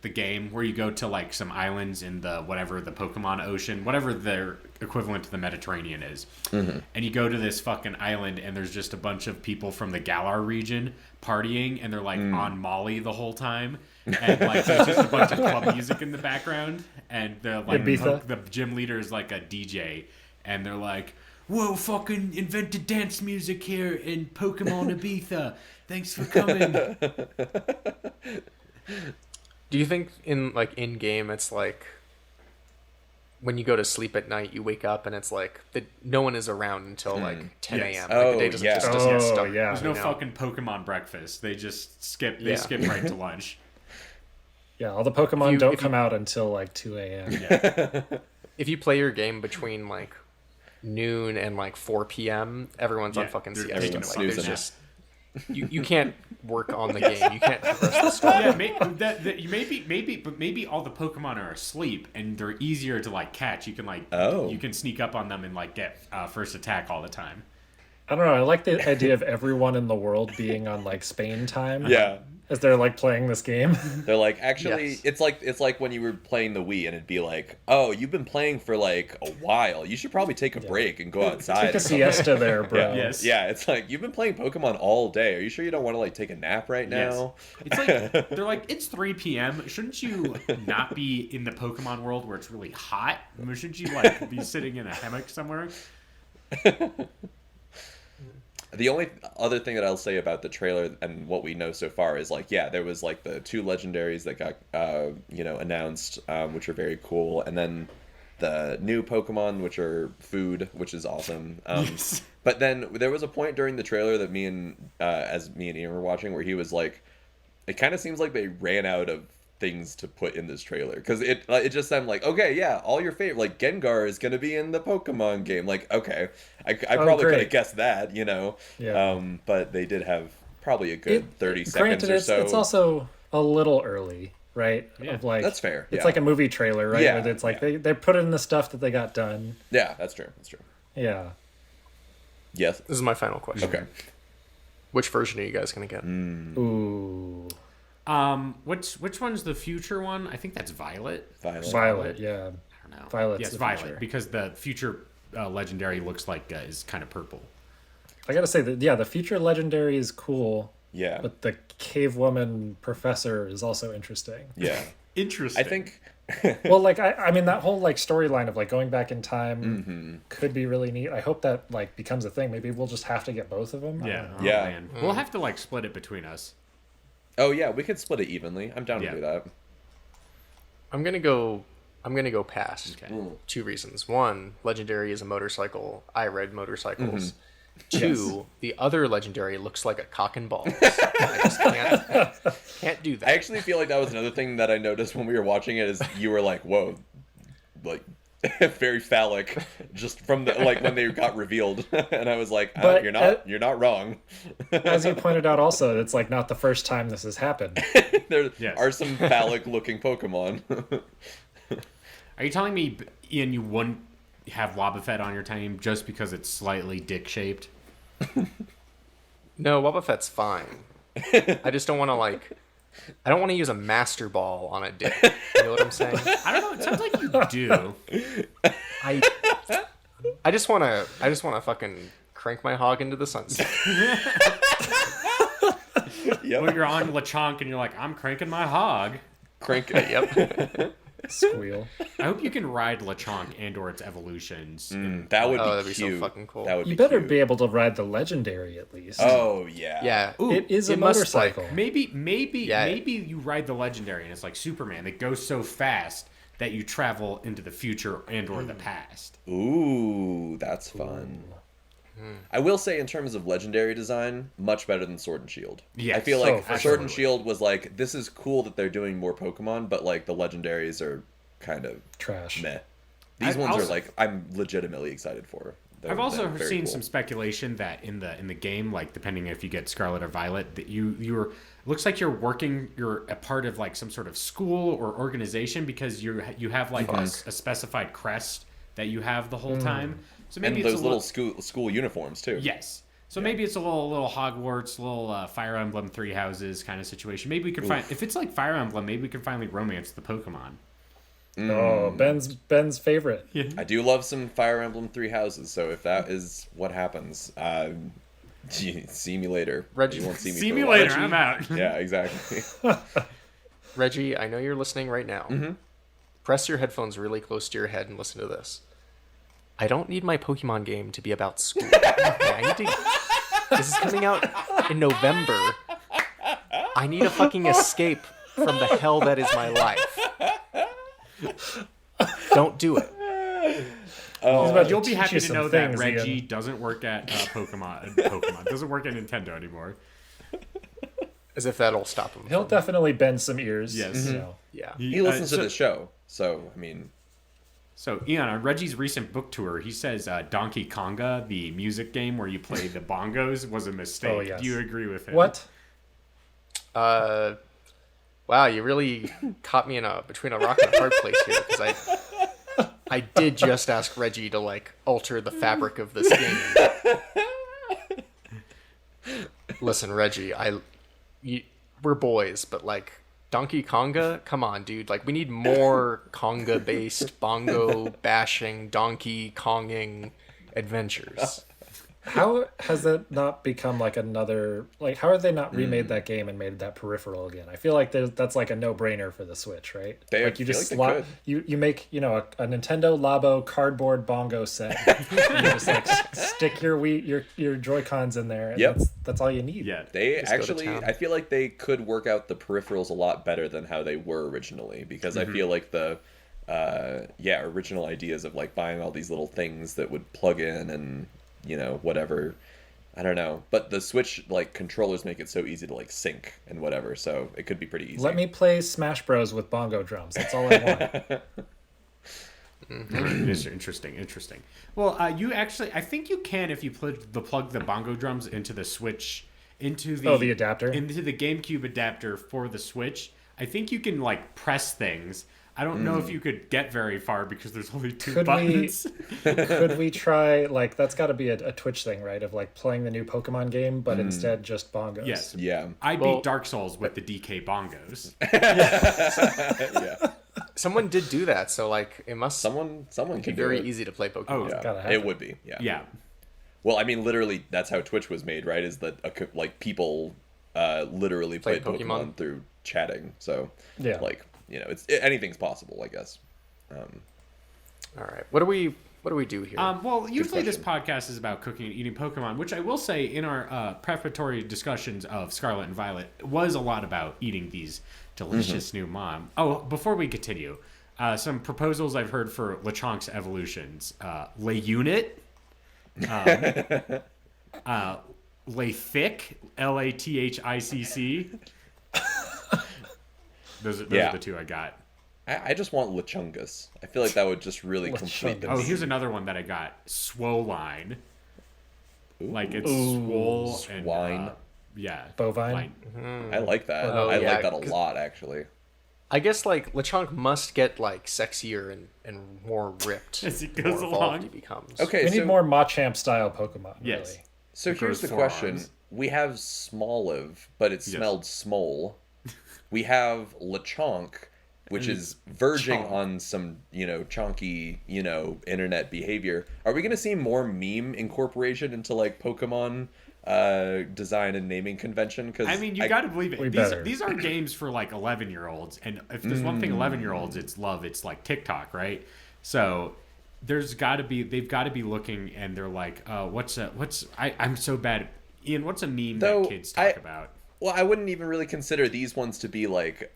the game where you go to like some islands in the Pokemon Ocean, whatever their equivalent to the Mediterranean is, and you go to this fucking island and there's just a bunch of people from the Galar region partying and they're like on Molly the whole time, and like there's just a bunch of club music in the background, and they're like the gym leader is like a DJ, and they're like, "Whoa, fucking invented dance music here in Pokemon Ibiza. Thanks for coming." Do you think in game it's like when you go to sleep at night, you wake up and it's like no one is around until like 10 Yes. a.m. Like the day just doesn't get stuck. yeah. There's no fucking Pokemon breakfast. They just skip. They skip right to lunch. Yeah, all the Pokemon don't come out until like 2 a.m. Yeah. If you play your game between like noon and like 4 p.m., everyone's on fucking they're siesta. taking a Like, fucking there's nap. just you can't work on the game. You can't progress the story. Yeah, maybe all the Pokemon are asleep and they're easier to like catch. You can like you can sneak up on them and like get first attack all the time. I don't know. I like the idea of everyone in the world being on like Spain time. Yeah. As they're like playing this game. They're like, actually, Yes. it's like when you were playing the Wii and it'd be like, oh, you've been playing for like a while. You should probably take a break and go outside. Take a siesta there, bro. Yes. Yeah, it's like, you've been playing Pokemon all day. Are you sure you don't want to like take a nap right now? It's like they're like, it's 3 p.m. Shouldn't you not be in the Pokemon world where it's really hot? Shouldn't you like be sitting in a hammock somewhere? The only other thing that I'll say about the trailer and what we know so far is like, yeah, there was like the 2 legendaries that got announced, which are very cool, and then the new Pokemon, which are food, which is awesome. Yes. But then there was a point during the trailer that me and Ian were watching where he was like, it kind of seems like they ran out of things to put in this trailer, because it just sounded like, okay, yeah, all your favorite, like Gengar is gonna be in the Pokemon game. Like, okay, I probably could have guessed that, Yeah. but they did have probably a good 30 seconds Granted, or so. it's also a little early, right? Yeah. Of like, That's fair, It's yeah. like a movie trailer, right? Yeah, Where it's like yeah. they put in the stuff that they got done. Yeah, that's true. Yeah. Yes. This is my final question. Okay. Which version are you guys gonna get? Ooh. Which one's the future one? I think that's Violet. Violet, yeah. I don't know. Violet's yes, the Violet, future. because the future legendary looks like is kind of purple. I gotta say that, yeah, the future legendary is cool, Yeah. but the cave woman professor is also interesting. Yeah. Interesting. I think. Well, like I mean that whole like storyline of like going back in time could be really neat. I hope that like becomes a thing. Maybe we'll just have to get both of them. I Yeah. don't know. Yeah. Man. We'll have to like split it between us. Oh yeah, we could split it evenly. I'm down Yeah. to do that. I'm gonna go past. Okay. 2 reasons. 1, legendary is a motorcycle. I read motorcycles. 2, the other legendary looks like a cock and balls. I just can't do that. I actually feel like that was another thing that I noticed when we were watching it is you were like, whoa, like very phallic, just from the like when they got revealed, and I was like, But, you're not wrong. As you pointed out, also, it's like not the first time this has happened. There Yes. are some phallic looking Pokemon. Are you telling me, Ian, you wouldn't have Wobbuffet on your team just because it's slightly dick shaped? No, Wobbuffet's fine. I just don't want to I don't want to use a master ball on a dick. You know what I'm saying? I don't know. It sounds like you do. I just want to fucking crank my hog into the sunset. Yep. When you're on Lechonk and you're like, I'm cranking my hog. Crank. Yep. Squeal. I hope you can ride Lechonk and/or its evolutions. That would be that'd be so cute. fucking cool. That would You be better cute. be able to ride the legendary at least. Oh yeah. Yeah. Ooh, It is a it must, like, motorcycle. Maybe Yeah. you ride the legendary and it's like Superman that goes so fast that you travel into the future and/or the past. Ooh, that's fun. I will say, in terms of legendary design, much better than Sword and Shield. Yes. I feel Oh, like for Sword and sure. Shield was like, this is cool that they're doing more Pokemon, but like the legendaries are kind of Trash. meh. These I've ones also- are like I'm legitimately excited for. I've also They're very seen cool. some speculation that in the game, like depending if you get Scarlet or Violet, that you're looks like you're a part of like some sort of school or organization because you have like a specified crest that you have the whole time. So maybe and it's those a little school uniforms too. yes. So maybe it's a little Hogwarts, little Fire Emblem Three Houses kind of situation. Maybe we can find if it's like Fire Emblem, maybe we can finally romance the Pokemon. Oh, Ben's favorite. I do love some Fire Emblem Three Houses, so if that is what happens, see me later. Reggie, You won't see me, See for me a while. later. I'm out. Yeah, exactly. Reggie, I know you're listening right now. Press your headphones really close to your head and listen to this. I don't need my Pokemon game to be about school. Okay, this is coming out in November. I need a fucking escape from the hell that is my life. Don't do it. He's about You'll be teach happy you to some know that things, Reggie Ian. doesn't work at Pokemon doesn't work at Nintendo anymore. As if that'll stop him. He'll definitely bend some ears. Yes. You know. Yeah. He listens to the show, so I mean, So, Ian, on Reggie's recent book tour, he says Donkey Konga, the music game where you play the bongos, was a mistake. Oh, yes. Do you agree with him? What? Wow, you really caught me between a rock and a hard place here because I did just ask Reggie to like alter the fabric of this game. Listen, Reggie, we're boys, but like Donkey Konga, come on, dude. Like we need more conga-based bongo bashing, Donkey Konging adventures. How has that not become like another like? How have they not remade that game and made that peripheral again? I feel like that's like a no-brainer for the Switch, right? They- like you I feel just like they could. you make a Nintendo Labo cardboard bongo set. And you just like stick your Joy-Cons in there, and Yep. that's all you need. Yeah. they Just go to actually, town. I feel like they could work out the peripherals a lot better than how they were originally, because I feel like the original ideas of like buying all these little things that would plug in and whatever, I don't know, but the Switch like controllers make it so easy to like sync and whatever, so it could be pretty easy. Let me play Smash Bros with bongo drums. That's all I want. Interesting. Well, you actually, I think you can if you plug the bongo drums into the Switch, into the adapter? into the GameCube adapter for the Switch. I think you can like press things. I don't know if you could get very far because there's only two buttons. Could we try like that's got to be a Twitch thing, right? Of like playing the new Pokemon game, but instead just bongos. Yes. Yeah. I Well- beat Dark Souls with the DK bongos. Yeah. Someone did do that, so like it must Someone be can very do it. easy to play Pokemon. Oh, Yeah. Gotta have It it. would be. Yeah. Yeah. Well, I mean, literally, that's how Twitch was made, right? Is that like people literally Play played Pokemon Pokemon? through chatting. So Yeah. like anything's possible, I guess. All right, what do we do here? Well, usually this question. podcast is about cooking and eating Pokemon, which I will say in our preparatory discussions of Scarlet and Violet was a lot about eating these delicious new mom. Oh, before we continue, some proposals I've heard for Lechonk's evolutions. Layunit, Lathic, Lathiccc. Those are the two I got. I just want Lechungus. I feel like that would just really complete the Lechungus. Oh, meme. here's another one that I got. Swoline. Like it's Ooh. swole and Swine. yeah. Bovine? Line. I like that. Oh, I yeah, like that a 'cause- lot, actually. I guess like Lechonk must get like sexier and more ripped As he the goes more along. evolved he becomes. Okay, We so need more Machamp style Pokemon. Yes. Really. so It here's grows the question: forearms. we have Smoliv, but it smelled smole. We have Lechonk, which is verging Chonk. on some, chonky, internet behavior. Are we going to see more meme incorporation into like Pokemon design and naming convention? Because I mean, you got to believe it. We These, better. these are games for like 11-year-olds, and if there's one thing 11-year-olds it's love, it's like TikTok, right? So they've got to be looking, and they're like, I'm so bad. Ian, what's a meme Though, that kids talk about? Well, I wouldn't even really consider these ones to be like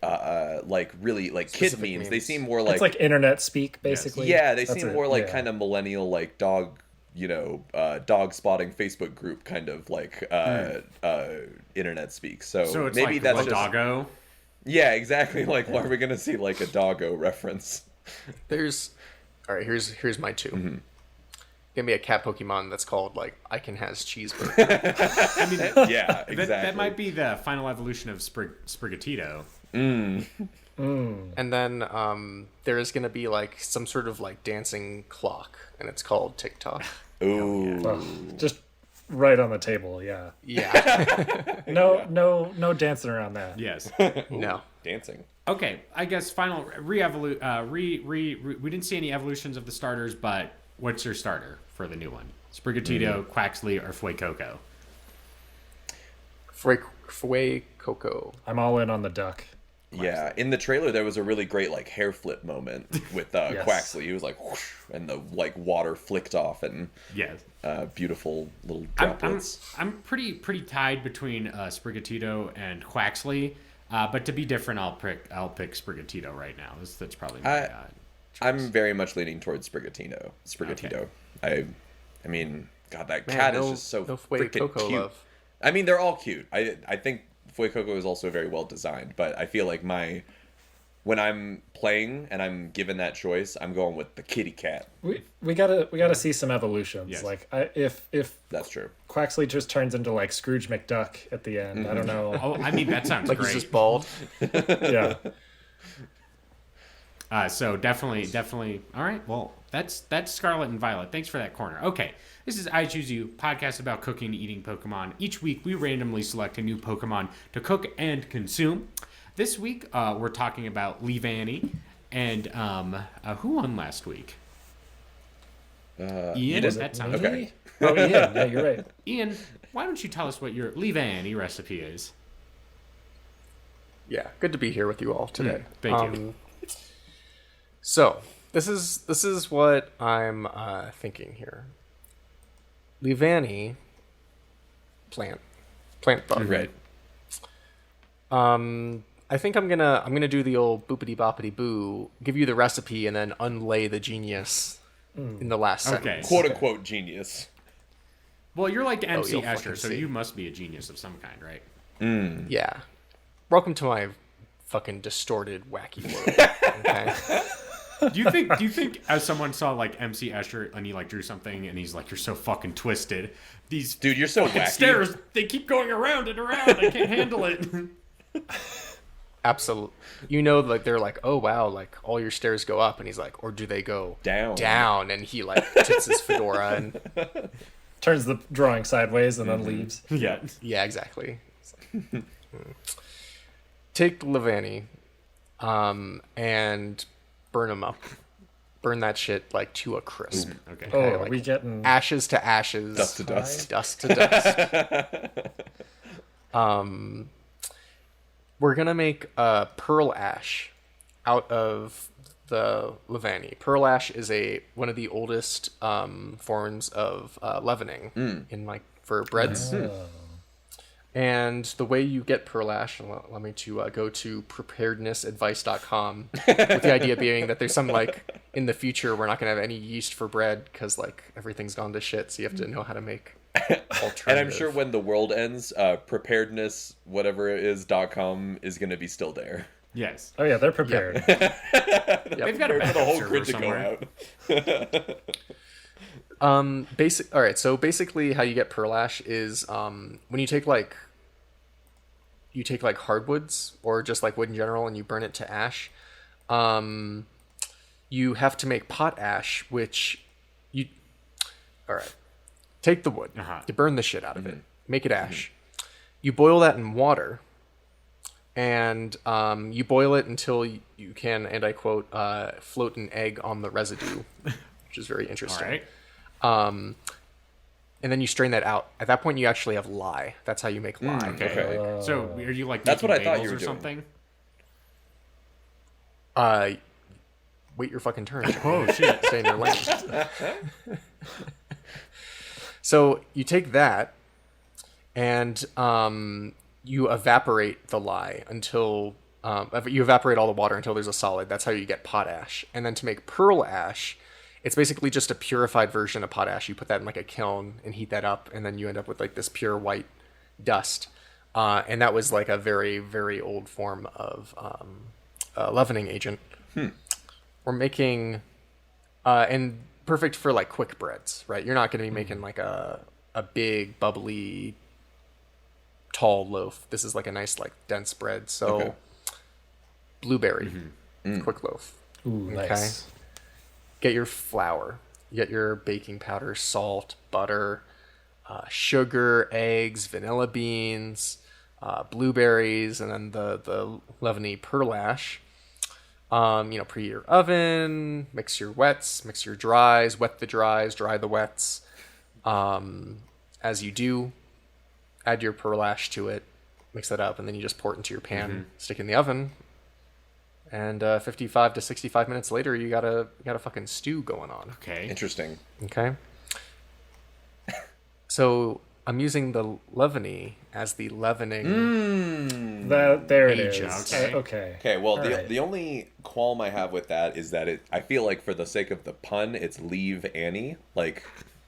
really like kid Specific memes. They memes. seem more It's like internet speak, basically. yeah, they That's seem it, more like yeah. kind of millennial like dog, dog spotting Facebook group kind of like internet speak. So it's maybe like that's a just doggo. yeah, exactly. Like, why are we gonna see like a doggo reference? All right, here's my 2. Mm-hmm. Give me a cat Pokemon that's called like I can has cheeseburger. I mean, Yeah, exactly. that might be the final evolution of Sprigatito. And then there is gonna be like some sort of like dancing clock, and it's called TikTok. Ooh. Oh, just right on the table. Yeah. Yeah. No dancing around that. Yes. No. Dancing. Okay, I guess final we didn't see any evolutions of the starters, but what's your starter for the new one? Sprigatito, Quaxley, or Fuecoco? Fue Coco. I'm all in on the duck. Yeah, in the trailer there was a really great like hair flip moment with Yes. Quaxley. He was like, whoosh, and the like water flicked off, and Yes. beautiful little I'm droplets. pretty tied between Sprigatito and Quaxley, but to be different, I'll pick Sprigatito right now. That's probably my I'm very much leaning towards Sprigatito. I mean, God, that cat is just so no Fue freaking Coco cute. love. I mean, they're all cute. I think Fuecoco is also very well designed, but I feel like when I'm playing and I'm given that choice, I'm going with the kitty cat. We gotta see some evolutions. Yes. Like if That's true. Quaxley just turns into like Scrooge McDuck at the end, I don't know. Oh, I mean that sounds Like great. he's just bald. Yeah. So definitely. All right. Well, that's Scarlet and Violet. Thanks for that corner. Okay. This is I Choose You, podcast about cooking and eating Pokemon. Each week, we randomly select a new Pokemon to cook and consume. This week, we're talking about Leavanny. And who won last week? Ian? was That it sounds me? right. Okay. Oh yeah, yeah, you're right. Ian, why don't you tell us what your Leavanny recipe is? Yeah, good to be here with you all today. Thank you. So this is what I'm thinking here. Leavanny, plant bug. Right. I think I'm gonna do the old boopity boppity boo, give you the recipe, and then unlay the genius in the last Okay. sentence. Quote unquote genius. Well, you're like MC you'll Escher, fucking so see. you must be a genius of some kind, right? Yeah. Welcome to my fucking distorted, wacky world. Okay. Do you think as someone saw like MC Escher and he like drew something and he's like, you're so fucking twisted. These Dude, you're so fucking wacky. stairs, they keep going around and around. I can't handle it. Absolutely. You know, like they're like, oh wow, like all your stairs go up, and he's like, or do they go Down. And he like tips his fedora and Turns the drawing sideways and then leaves. Yeah. yeah, exactly. Take Leavanny, and burn him up. Burn that shit like to a crisp. Okay. Oh, Okay, are like we getting ashes to ashes, Dust to dust. dust to dust. We're gonna make pearl ash out of the Leavanny. Pearl ash is one of the oldest forms of leavening in like for breads. And the way you get pearl ash, let me to go to preparednessadvice.com with the idea being that there's some like in the future we're not gonna have any yeast for bread because like everything's gone to shit, so you have to know how to make alternative. And I'm sure when the world ends, preparedness, whatever it is, .com is going to be still there. Yes. Oh yeah, they're prepared. They've got a For backup the whole server grid to somewhere. go out. All right, so basically how you get pearl ash is when you take like hardwoods or just like wood in general and you burn it to ash, you have to make pot ash, which all right, take the wood, you burn the shit out of it, make it ash, you boil that in water, and you boil it until you can, and I quote, float an egg on the residue, which is very All interesting. right. And then you strain that out. At that point, you actually have lye. That's how you make lye. Okay. So are you like That's making what I thought bagels you were or doing. something? Wait your fucking turn. Oh shit. Stay in your lane. So you take that, and you evaporate the lye until you evaporate all the water until there's a solid. That's how you get pot ash. And then to make pearl ash, it's basically just a purified version of pot ash. You put that in like a kiln and heat that up, and then you end up with like this pure white dust. And that was like a very, very old form of leavening agent. we're making, and perfect for like quick breads, right? You're not going to be making like a big bubbly tall loaf. This is like a nice like dense bread. So Okay. blueberry, quick loaf. Ooh, nice. Get your flour, get your baking powder, salt, butter, sugar, eggs, vanilla beans, blueberries, and then the Leavanny perlash. Preheat your oven, mix your wets, mix your dries, wet the dries, dry the wets. As you do, add your perlash to it, mix that up, and then you just pour it into your pan, stick in the oven, and 55 to 65 minutes later, you got a fucking stew going on. Okay. Interesting. Okay. So I'm using the Leavanny as the leavening. There it Age, is. okay. Okay. Okay, well, All right. the only qualm I have with that is that I feel like for the sake of the pun, it's Leavanny, like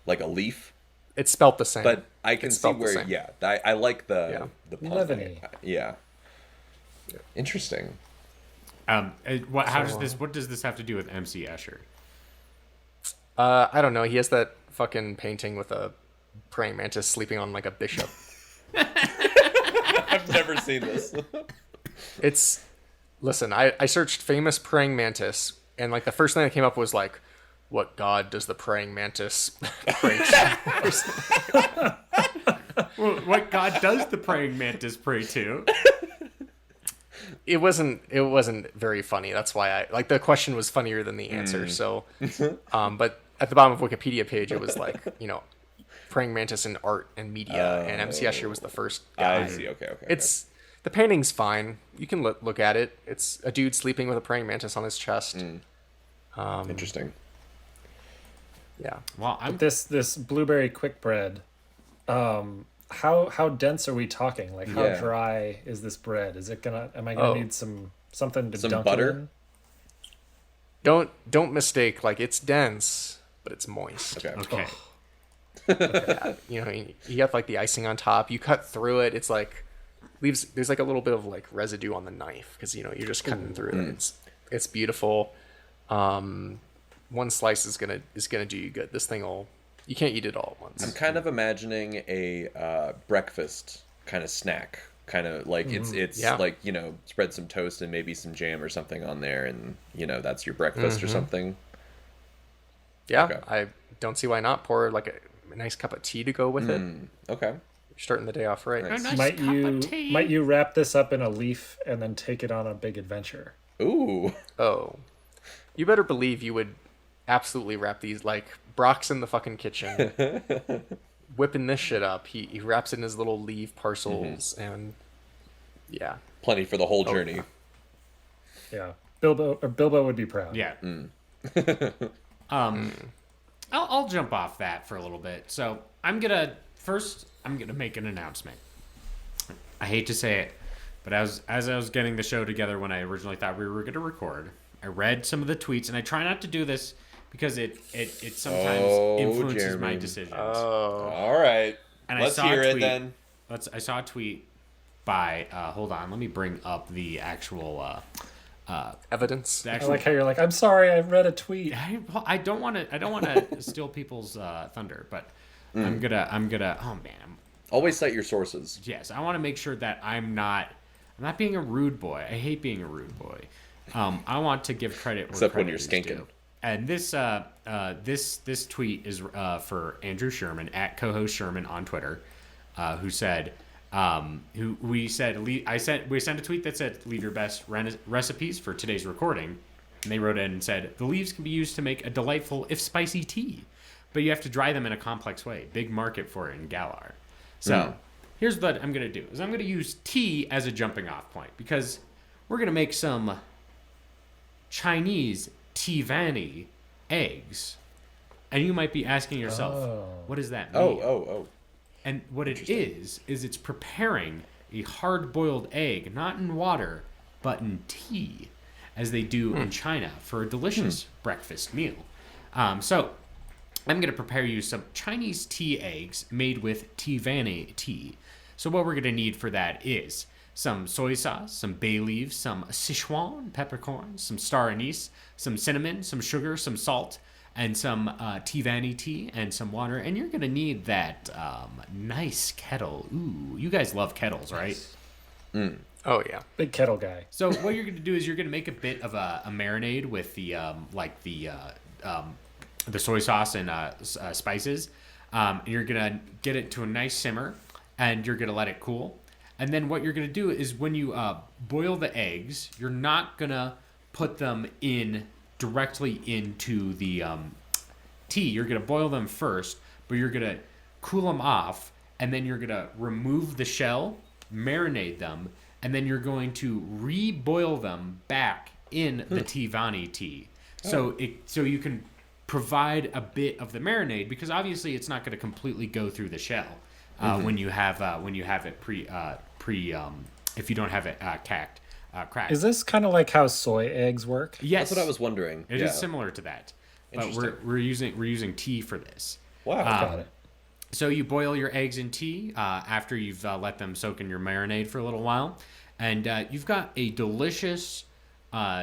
a leaf. It's spelt the same. But I can It's see spelt the where, same. yeah, I like the pun. Leavanny. Yeah. Interesting. What does this have to do with MC Escher? I don't know. He has that fucking painting with a praying mantis sleeping on like a bishop. I've never seen this. Listen, I searched famous praying mantis, and like the first thing that came up was like, what god does the praying mantis pray to? Well, what god does the praying mantis pray to? It wasn't very funny. That's why I like the question was funnier than the answer. So, but at the bottom of Wikipedia page, it was like, praying mantis in art and media, and MC Escher was the first guy. I see. Okay. It's the painting's fine. You can look at it. It's a dude sleeping with a praying mantis on his chest. Interesting. Yeah. Well, This blueberry quick bread, how dense are we talking? Like how Yeah. dry is this bread? Am I gonna need something to Some dunk butter? it in? Don't mistake, like it's dense, but it's moist. Okay. okay. You got like the icing on top. You cut through it. It's like there's like a little bit of like residue on the knife because you're just cutting through it. It's beautiful. One slice is gonna do you good. This thing you can't eat it all at once. I'm kind of imagining a breakfast kind of snack. Kind of like it's Yeah. like, spread some toast and maybe some jam or something on there, and that's your breakfast or something. Yeah, Okay. I don't see why not. Pour like a nice cup of tea to go with it. Okay. You're starting the day off right. Nice. Nice Might cup of tea. you wrap this up in a leaf and then take it on a big adventure? Ooh. Oh, you better believe you would absolutely wrap these. Like Brock's in the fucking kitchen, whipping this shit up. He wraps it in his little leaf parcels, and yeah, Plenty for the whole journey. Yeah, Bilbo would be proud. Yeah. I'll jump off that for a little bit. So I'm gonna make an announcement. I hate to say it, but as I was getting the show together when I originally thought we were gonna record, I read some of the tweets, and I try not to do this because it sometimes influences my Jeremy. decisions. All right. And Let's I saw hear a it tweet. then. I saw a tweet by hold on, let me bring up the actual evidence. the I actual like how you're like, I'm sorry, I read a tweet. I don't want to steal people's thunder, but I'm gonna oh man, Always cite your sources. yes, I want to make sure that I'm not being a rude boy. I hate being a rude boy. I want to give credit where Except when credit you're is skanking. due. And this tweet is for Andrew Sherman at co-host Sherman on Twitter, who said we sent a tweet that said leave your best recipes for today's recording, and they wrote in and said the leaves can be used to make a delightful if spicy tea, but you have to dry them in a complex way. Big market for it in Galar. So here's what I'm gonna do: is I'm gonna use tea as a jumping off point because we're gonna make some Chinese Leavanny eggs, and you might be asking yourself, what does that mean? Oh. And what it is it's preparing a hard-boiled egg, not in water, but in tea, as they do in China for a delicious breakfast meal. So I'm going to prepare you some Chinese tea eggs made with Leavanny tea. So what we're going to need for that is some soy sauce, some bay leaves, some Sichuan peppercorns, some star anise, some cinnamon, some sugar, some salt, and some Leavanny tea and some water. And you're going to need that nice kettle. Ooh, you guys love kettles, right? Oh yeah. Big kettle guy. So what you're going to do is you're going to make a bit of a marinade with the soy sauce and spices. You're going to get it to a nice simmer, and you're going to let it cool. And then what you're going to do is when you boil the eggs, you're not going to put them in directly into the tea. You're going to boil them first, but you're going to cool them off, and then you're going to remove the shell, marinate them, and then you're going to re-boil them back in the Leavanny tea. So you can provide a bit of the marinade, because obviously it's not going to completely go through the shell when you have it if you don't have it cracked. Is this kind of like how soy eggs work? Yes, That's what I was wondering. It is similar to that, but we're using tea for this. Wow. Got it. So you boil your eggs in tea after you've let them soak in your marinade for a little while, and you've got a delicious,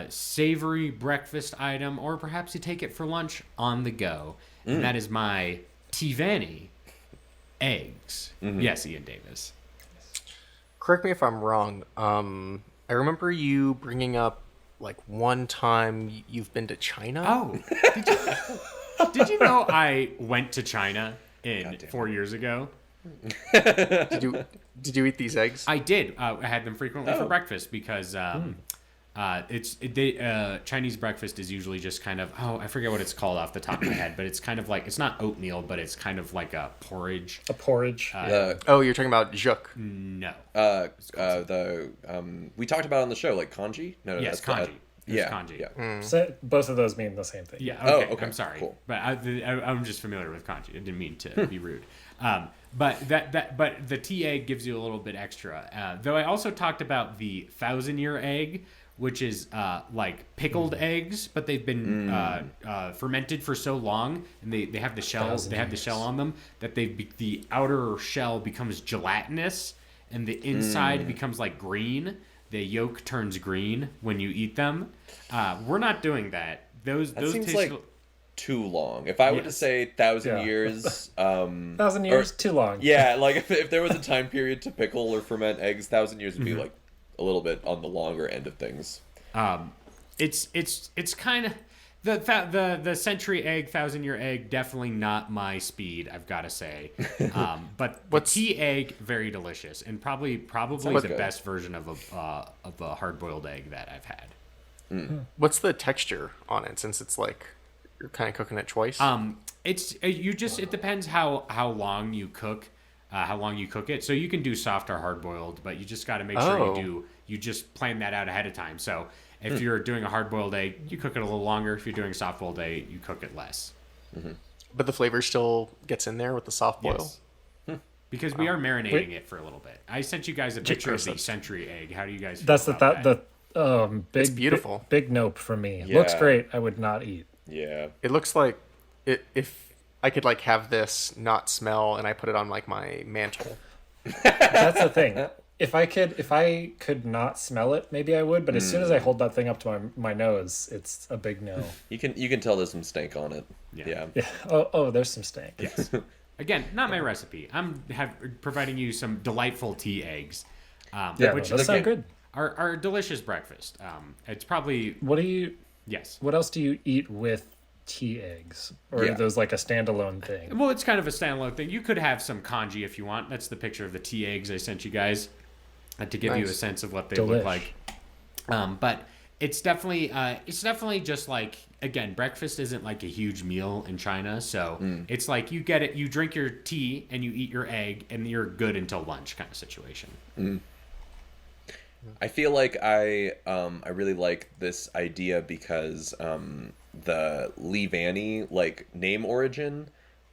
savory breakfast item, or perhaps you take it for lunch on the go. And that is my Leavanny eggs. Yes, Ian Davis. Correct me if I'm wrong. I remember you bringing up like one time you've been to China. Oh, did you know I went to China 4 years ago? Did you eat these eggs? I did. I had them frequently for breakfast because Chinese breakfast is usually just kind of, I forget what it's called off the top of my head, but it's kind of like, it's not oatmeal, but it's kind of like a porridge. A porridge. Oh, you're talking about juk. No. We talked about it on the show, like kanji. No, Yes, that's kanji. There's kanji. Yeah. So both of those mean the same thing. Yeah. Oh, Okay. okay, I'm sorry, cool. but I'm just familiar with kanji. I didn't mean to be rude. But the tea egg gives you a little bit extra. Though I also talked about the 1,000-year egg, which is like pickled eggs, but they've been fermented for so long, and they have the shell. They have the shell on them that the outer shell becomes gelatinous, and the inside becomes like green. The yolk turns green when you eat them. We're not doing that. Those Seems taste like too long. If I were to say 1,000 Yeah. years, 1,000 years, too long. yeah, like if there was a time period to pickle or ferment eggs, 1,000 years would be like a little bit on the longer end of things. It's kind of the century egg, 1,000-year egg, definitely not my speed, I've got to say. But the tea egg, very delicious, and probably the good. best version of a hard-boiled egg that I've had. What's the texture on it? Since it's like you're kind of cooking it twice. It depends how long you cook. How long you cook it. So you can do soft or hard boiled, but you just got to make sure you just plan that out ahead of time. So if you're doing a hard boiled egg, you cook it a little longer. If you're doing a soft boiled egg, you cook it less. But the flavor still gets in there with the soft boil. Yes. Because we are marinating it for a little bit. I sent you guys a picture of the gross. century egg. How do you guys feel That's about that? big, It's beautiful. Big nope for me. Yeah. Looks great. I would not eat. Yeah. It looks like if I could like have this not smell and I put it on like my mantle. That's the thing. If I could not smell it, maybe I would. But as soon as I hold that thing up to my nose, it's a big no. You can tell there's some stank on it. Yeah. Yeah. Yeah. Oh, there's some stank. Yes. Again, not my recipe. I'm providing you some delightful tea eggs. Yeah, which those sound good. are delicious breakfast. It's probably yes. What else do you eat with tea eggs? Or Yeah. are those like a standalone thing? Well, it's kind of a standalone thing. You could have some kanji if you want. That's the picture of the tea eggs I sent you guys to give you a Nice. sense of what they Delish. look like. But it's definitely just like, again, breakfast isn't like a huge meal in China, so it's like you get it, you drink your tea and you eat your egg and you're good until lunch kind of situation. I feel like I really like this idea because the Leavanny like name origin,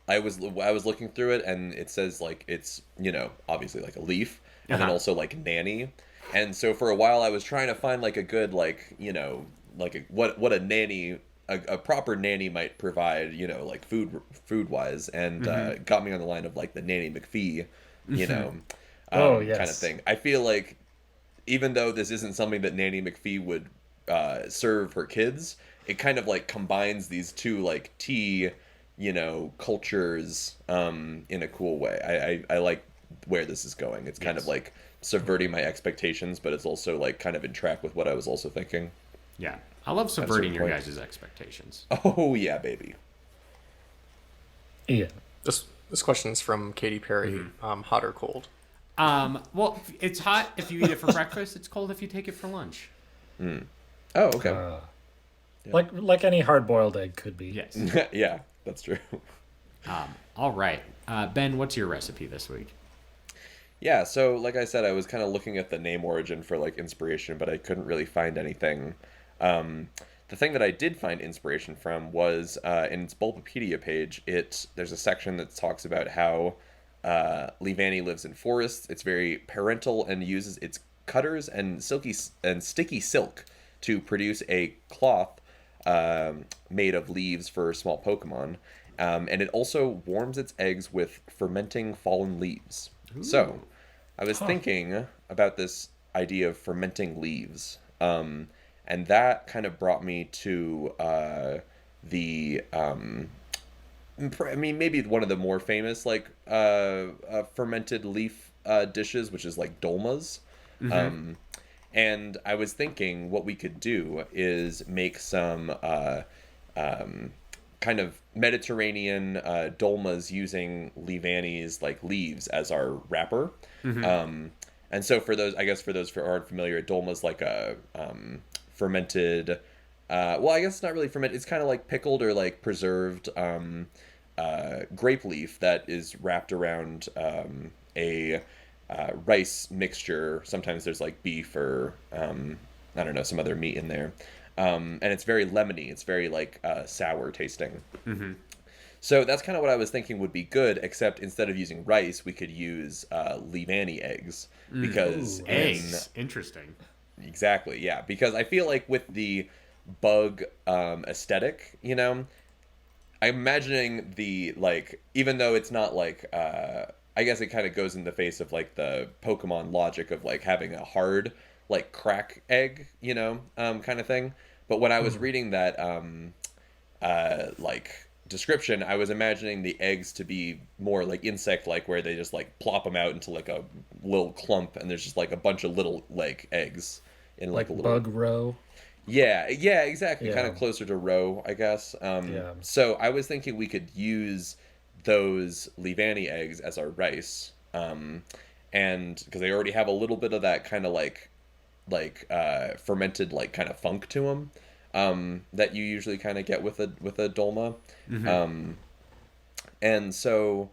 I was looking through it and it says like it's, obviously like a leaf and then also like nanny. And so for a while I was trying to find like a good like, what a nanny a proper nanny might provide, like food wise, and got me on the line of like the Nanny McPhee, Yes. kind of thing. I feel like even though this isn't something that Nanny McPhee would serve her kids, it kind of like combines these two like tea, cultures in a cool way. I like where this is going. It's kind of like subverting my expectations, but it's also like kind of in track with what I was also thinking. Yeah. I love subverting your point. guys' expectations. Oh yeah, baby. Yeah. This question is from Katy Perry. Hot or cold? Well, it's hot if you eat it for breakfast. It's cold if you take it for lunch. Oh, okay. Like any hard-boiled egg could be. Yes. Yeah, that's true. All right. Ben, what's your recipe this week? Yeah, so like I said, I was kind of looking at the name origin for like inspiration, but I couldn't really find anything. The thing that I did find inspiration from was in its Bulbapedia page. There's a section that talks about how Leavanny lives in forests. It's very parental and uses its cutters and sticky silk to produce a cloth made of leaves for small Pokemon. And it also warms its eggs with fermenting fallen leaves. Ooh. So, I was thinking about this idea of fermenting leaves. And that kind of brought me to maybe one of the more famous, like, fermented leaf dishes, which is like dolmas. Mm-hmm. And I was thinking what we could do is make some kind of Mediterranean dolmas using Leavanny's like leaves as our wrapper. Mm-hmm. And so for those who aren't familiar, dolma's like a fermented. Well, I guess it's not really fermented. It's kind of like pickled or like preserved grape leaf that is wrapped around a rice mixture. Sometimes there's like beef or I don't know, some other meat in there. And it's very lemony. It's very like sour tasting. Mm-hmm. So that's kind of what I was thinking would be good, except instead of using rice, we could use Leavanny eggs. Because eggs. Interesting. Exactly, yeah. Because I feel like with the bug aesthetic, I'm imagining the, like, even though it's not like, I guess it kind of goes in the face of like the Pokemon logic of like having a hard, like crack egg, kind of thing. But when I was reading that, like description, I was imagining the eggs to be more like insect-like, where they just like plop them out into like a little clump, and there's just like a bunch of little like eggs in like a little bug row. Yeah, exactly. Yeah. Kind of closer to row, I guess. So I was thinking we could use those Leavanny eggs as our rice, and because they already have a little bit of that kind of like fermented like kind of funk to them that you usually kind of get with a dolma. Mm-hmm. And so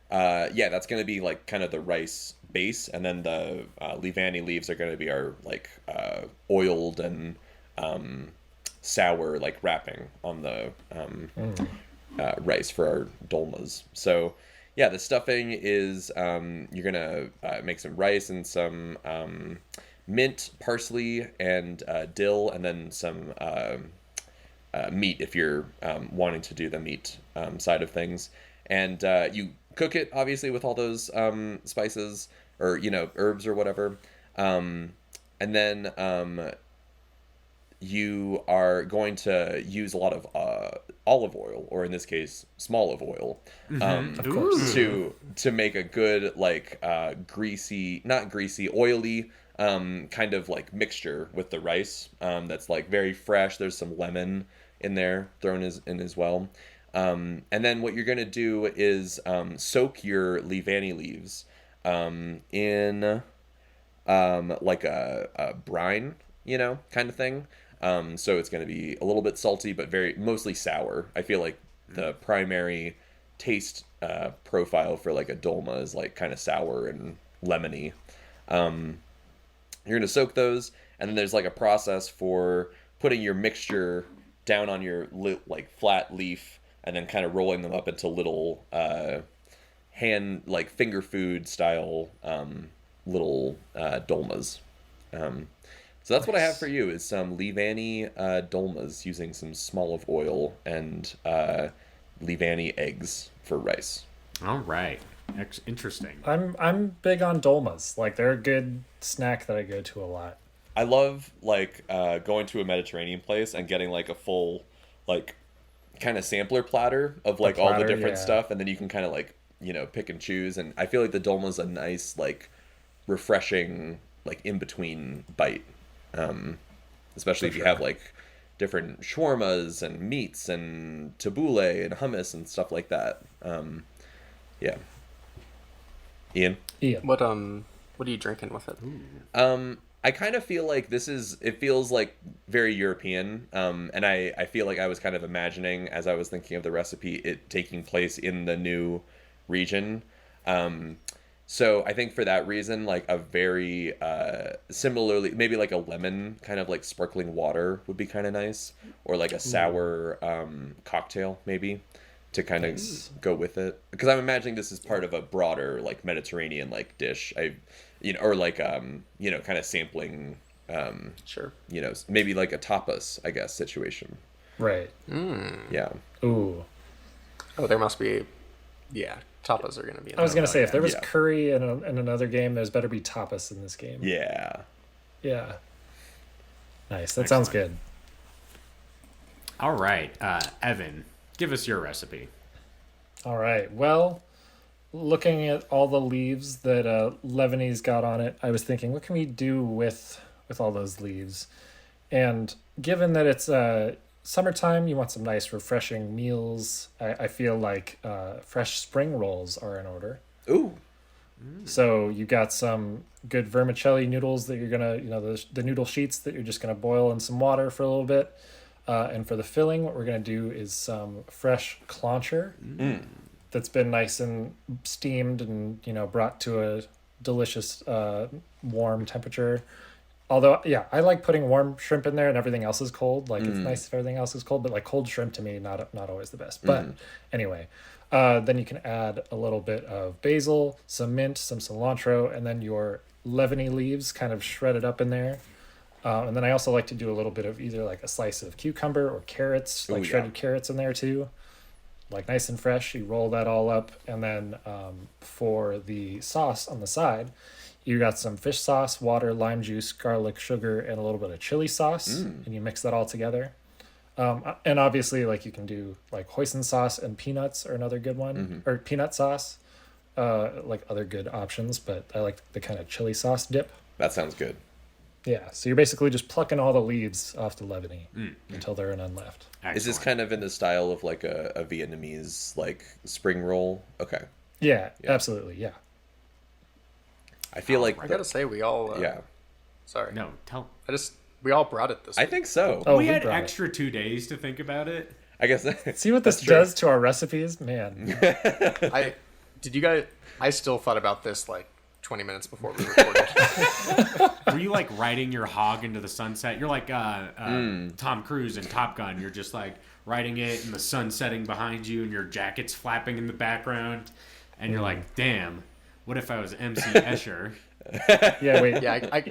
that's going to be like kind of the rice base, and then the Leavanny leaves are going to be our like oiled and sour like wrapping on the rice for our dolmas. So the stuffing is you're gonna make some rice and some mint, parsley, and dill, and then some meat if you're wanting to do the meat side of things. And you cook it, obviously, with all those spices or, herbs or whatever. And then you are going to use a lot of olive oil, or in this case, small olive oil, Of course. to make a good, like, oily kind of like mixture with the rice that's like very fresh. There's some lemon in there thrown in as well. And then what you're going to do is soak your Leavanny leaves in like a brine, kind of thing. So it's going to be a little bit salty, but mostly sour. I feel like the primary taste profile for like a dolma is like kind of sour and lemony. You're going to soak those, and then there's like a process for putting your mixture down on your like flat leaf, and then kind of rolling them up into little hand, like finger food style little dolmas. So that's what I have for you, is some Leavanny dolmas using some small olive oil and Leavanny eggs for rice. All right. Interesting. I'm big on dolmas. Like they're a good snack that I go to a lot. I love like going to a Mediterranean place and getting like a full like kind of sampler platter of like all the platter, different yeah. stuff, and then you can kind of like pick and choose. And I feel like the dolma's a nice like refreshing like in between bite, especially if you have like different shawarmas and meats and tabbouleh and hummus and stuff like that. Yeah. Ian? Ian. What are you drinking with it? I kind of feel like it feels like very European. And I feel like I was kind of imagining as I was thinking of the recipe, it taking place in the new region. So I think for that reason, like a very, similarly, maybe like a lemon kind of like sparkling water would be kind of nice, or like a sour, cocktail maybe to kind of go with it. Because I'm imagining this is part of a broader like Mediterranean like dish. Or like kind of sampling, Sure. maybe like a tapas, I guess, situation. Right. Yeah. Ooh. Oh, there must be. Yeah, tapas are gonna be. I was gonna say if there was Yeah. curry in another game, there's better be tapas in this game. Yeah. Yeah. Nice. That sounds good. All right, Evan, give us your recipe. All right. Well, looking at all the leaves that Leavanny's got on it, I was thinking, what can we do with all those leaves? And given that it's summertime, you want some nice, refreshing meals. I feel like fresh spring rolls are in order. Ooh. So you got some good vermicelli noodles that you're gonna, the noodle sheets that you're just gonna boil in some water for a little bit. And for the filling, what we're gonna do is some fresh clauncher that's been nice and steamed and brought to a delicious warm temperature. Although, yeah, I like putting warm shrimp in there and everything else is cold. Like it's nice if everything else is cold, but like cold shrimp to me not always the best. But anyway, then you can add a little bit of basil, some mint, some cilantro, and then your Leavanny leaves kind of shredded up in there. And then I also like to do a little bit of either like a slice of cucumber or carrots, like shredded carrots in there too. Like nice and fresh. You roll that all up. And then for the sauce on the side, you got some fish sauce, water, lime juice, garlic, sugar, and a little bit of chili sauce. And you mix that all together. And obviously, like you can do like hoisin sauce and peanuts are another good one. Or peanut sauce, like other good options. But I like the kind of chili sauce dip. That sounds good. Yeah, so you're basically just plucking all the leaves off the Leavanny until there are none left. Is this kind of in the style of like a Vietnamese like spring roll? Okay. Yeah, absolutely, yeah. I feel like I gotta say, we all. yeah. Sorry. No, tell. We all brought it this I week. think so. Oh, we we had brought it. extra 2 days to think about it. I guess. See what this That's true. does to our recipes? Man. Did you guys? I still thought about this like 20 minutes before we recorded. Were you like riding your hog into the sunset? You're like Tom Cruise in Top Gun. You're just like riding it and the sun setting behind you and your jacket's flapping in the background. And you're like, damn, what if I was MC Escher? Yeah, wait. Yeah,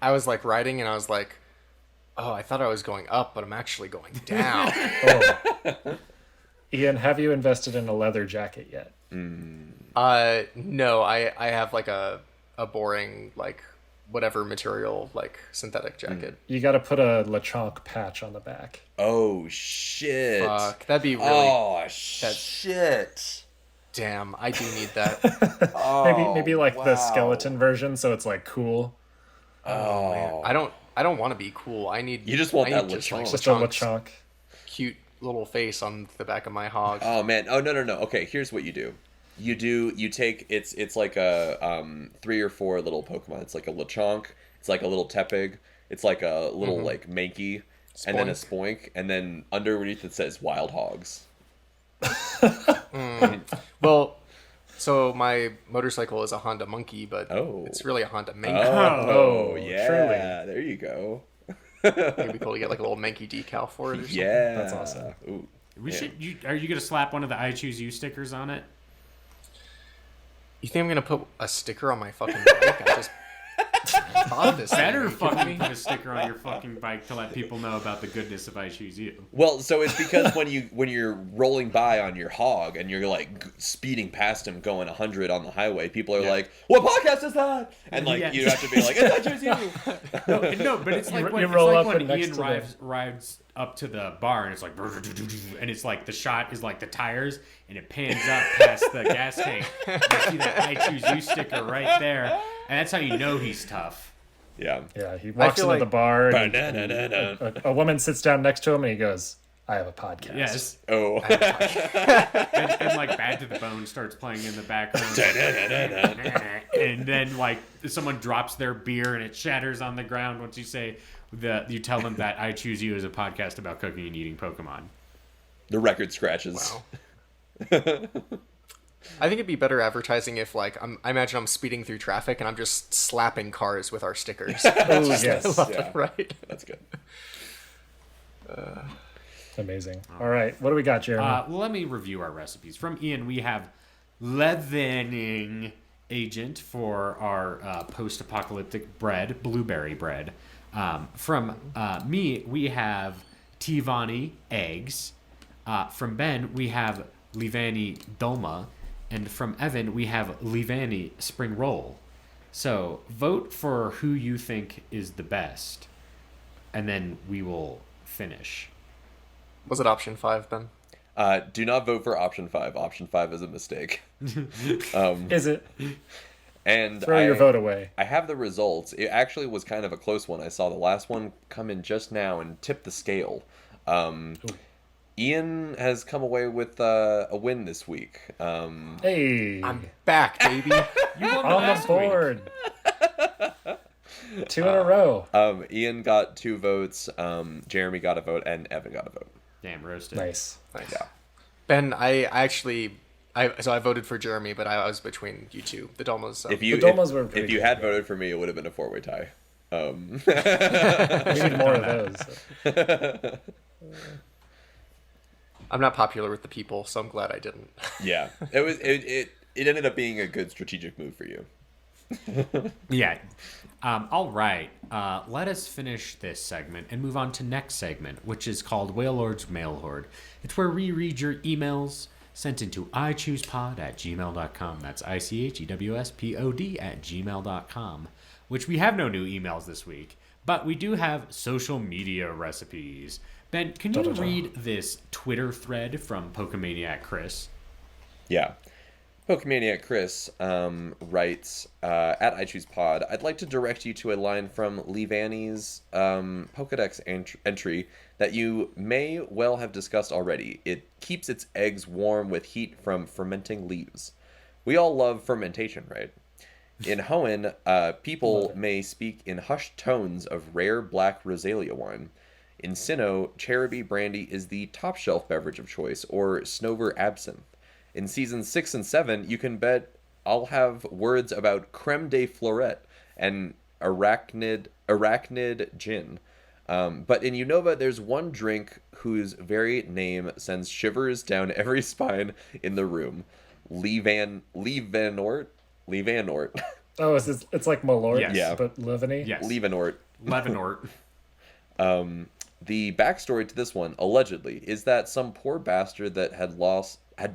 I was like riding and I was like, oh, I thought I was going up, but I'm actually going down. Oh. Ian, have you invested in a leather jacket yet? No, I have like a boring like whatever material like synthetic jacket. You got to put a LeChonk patch on the back. Oh shit. Fuck, that'd be really. Oh shit. Damn, I do need that. Maybe like the skeleton version, so it's like cool. Oh Man, I don't want to be cool. I need. You just want I that need LeChonk. Just a LeChonk's LeChonk. cute little face on the back of my hog. Oh man. Oh no. Okay, here's what you do. You take it's like a 3 or 4 little Pokemon. It's like a Lechonk, it's like a little Tepig, it's like a little like Mankey, and then a Spoink, and then underneath it says Wild Hogs. Well, so my motorcycle is a Honda Monkey, but Oh. it's really a Honda Manky. Oh, Oh, yeah. truly. There you go. It'd be cool to get like a little Manky decal for it or something. Yeah. That's awesome. Ooh. We should. Are you gonna slap one of the I Choose You stickers on it? You think I'm gonna put a sticker on my fucking bike? thought of this. Better thing. Are you kidding fucking me? put a sticker on your fucking bike to let people know about the goodness of I Choose You. Well, so it's because when you're rolling by on your hog and you're like speeding past him going 100 on the highway, people are like, "What podcast is that?" And like Yeah. you have to be like, "It's I Choose You." No, but it's like You when, it's roll like up when and next Ian to the- rides up to the bar and it's like, and it's like the shot is like the tires and it pans up past the gas tank. You see that I Choose You sticker right there, and that's how you know he's tough. Yeah. Yeah, he walks feel into the like- bar and Ba-da-da-da-da. a woman sits down next to him and he goes, "I have a podcast." Yes, Oh. and like Bad to the Bone starts playing in the background. And then like someone drops their beer and it shatters on the ground once you say you tell them that I Choose You is a podcast about cooking and eating Pokemon. The record scratches. Wow. I think it'd be better advertising if, like, I imagine I'm speeding through traffic and I'm just slapping cars with our stickers. Oh, yes. Yeah. Right? That's good. Amazing. All right. What do we got, Jeremy? Well, let me review our recipes. From Ian, we have Leavanning agent for our post-apocalyptic bread, blueberry bread. From me, we have Leavanny eggs. From Ben, we have Leavanny dolma. And from Evan, we have Leavanny spring roll. So vote for who you think is the best, and then we will finish. Was it option 5, Ben? Do not vote for option 5. Option 5 is a mistake. Is it? And Throw your vote away. I have the results. It actually was kind of a close one. I saw the last one come in just now and tip the scale. Ian has come away with a win this week. Hey, I'm back, baby. You won on the last week. board. 2 in a row. Ian got 2 votes, Jeremy got a vote, and Evan got a vote. Damn, roasted. Nice. Nice. Yeah. Ben, I voted for Jeremy, but I was between you two. The Dolmas. So. If you The Dolmas were pretty if you good, had yeah. voted for me, it would have been a 4-way tie. We need more of those. I'm not popular with the people, so I'm glad I didn't. Yeah, it ended up being a good strategic move for you. Yeah. All right. Let us finish this segment and move on to next segment, which is called Whale Lord's Mail Horde. It's where we read your emails sent into ichoosepod@gmail.com. That's ichewspod@gmail.com, which we have no new emails this week, but we do have social media recipes. Ben, can you read this Twitter thread from Pokemaniac Chris? Yeah. Pokemaniac Chris writes, at iChoosePod, I'd like to direct you to a line from Leavanny's Pokedex entry that you may well have discussed already. It keeps its eggs warm with heat from fermenting leaves. We all love fermentation, right? In Hoenn, people may speak in hushed tones of rare black Rosalia wine. In Sinnoh, Cherubi brandy is the top shelf beverage of choice, or Snover absinthe. In seasons 6 and 7, you can bet I'll have words about creme de florette and arachnid gin. But in Unova, there's one drink whose very name sends shivers down every spine in the room. Leavanort. Oh, it's like Malort, Yes. Yeah. but Leavanny? Yes. Leavanort. Leavenort. The backstory to this one, allegedly, is that some poor bastard that had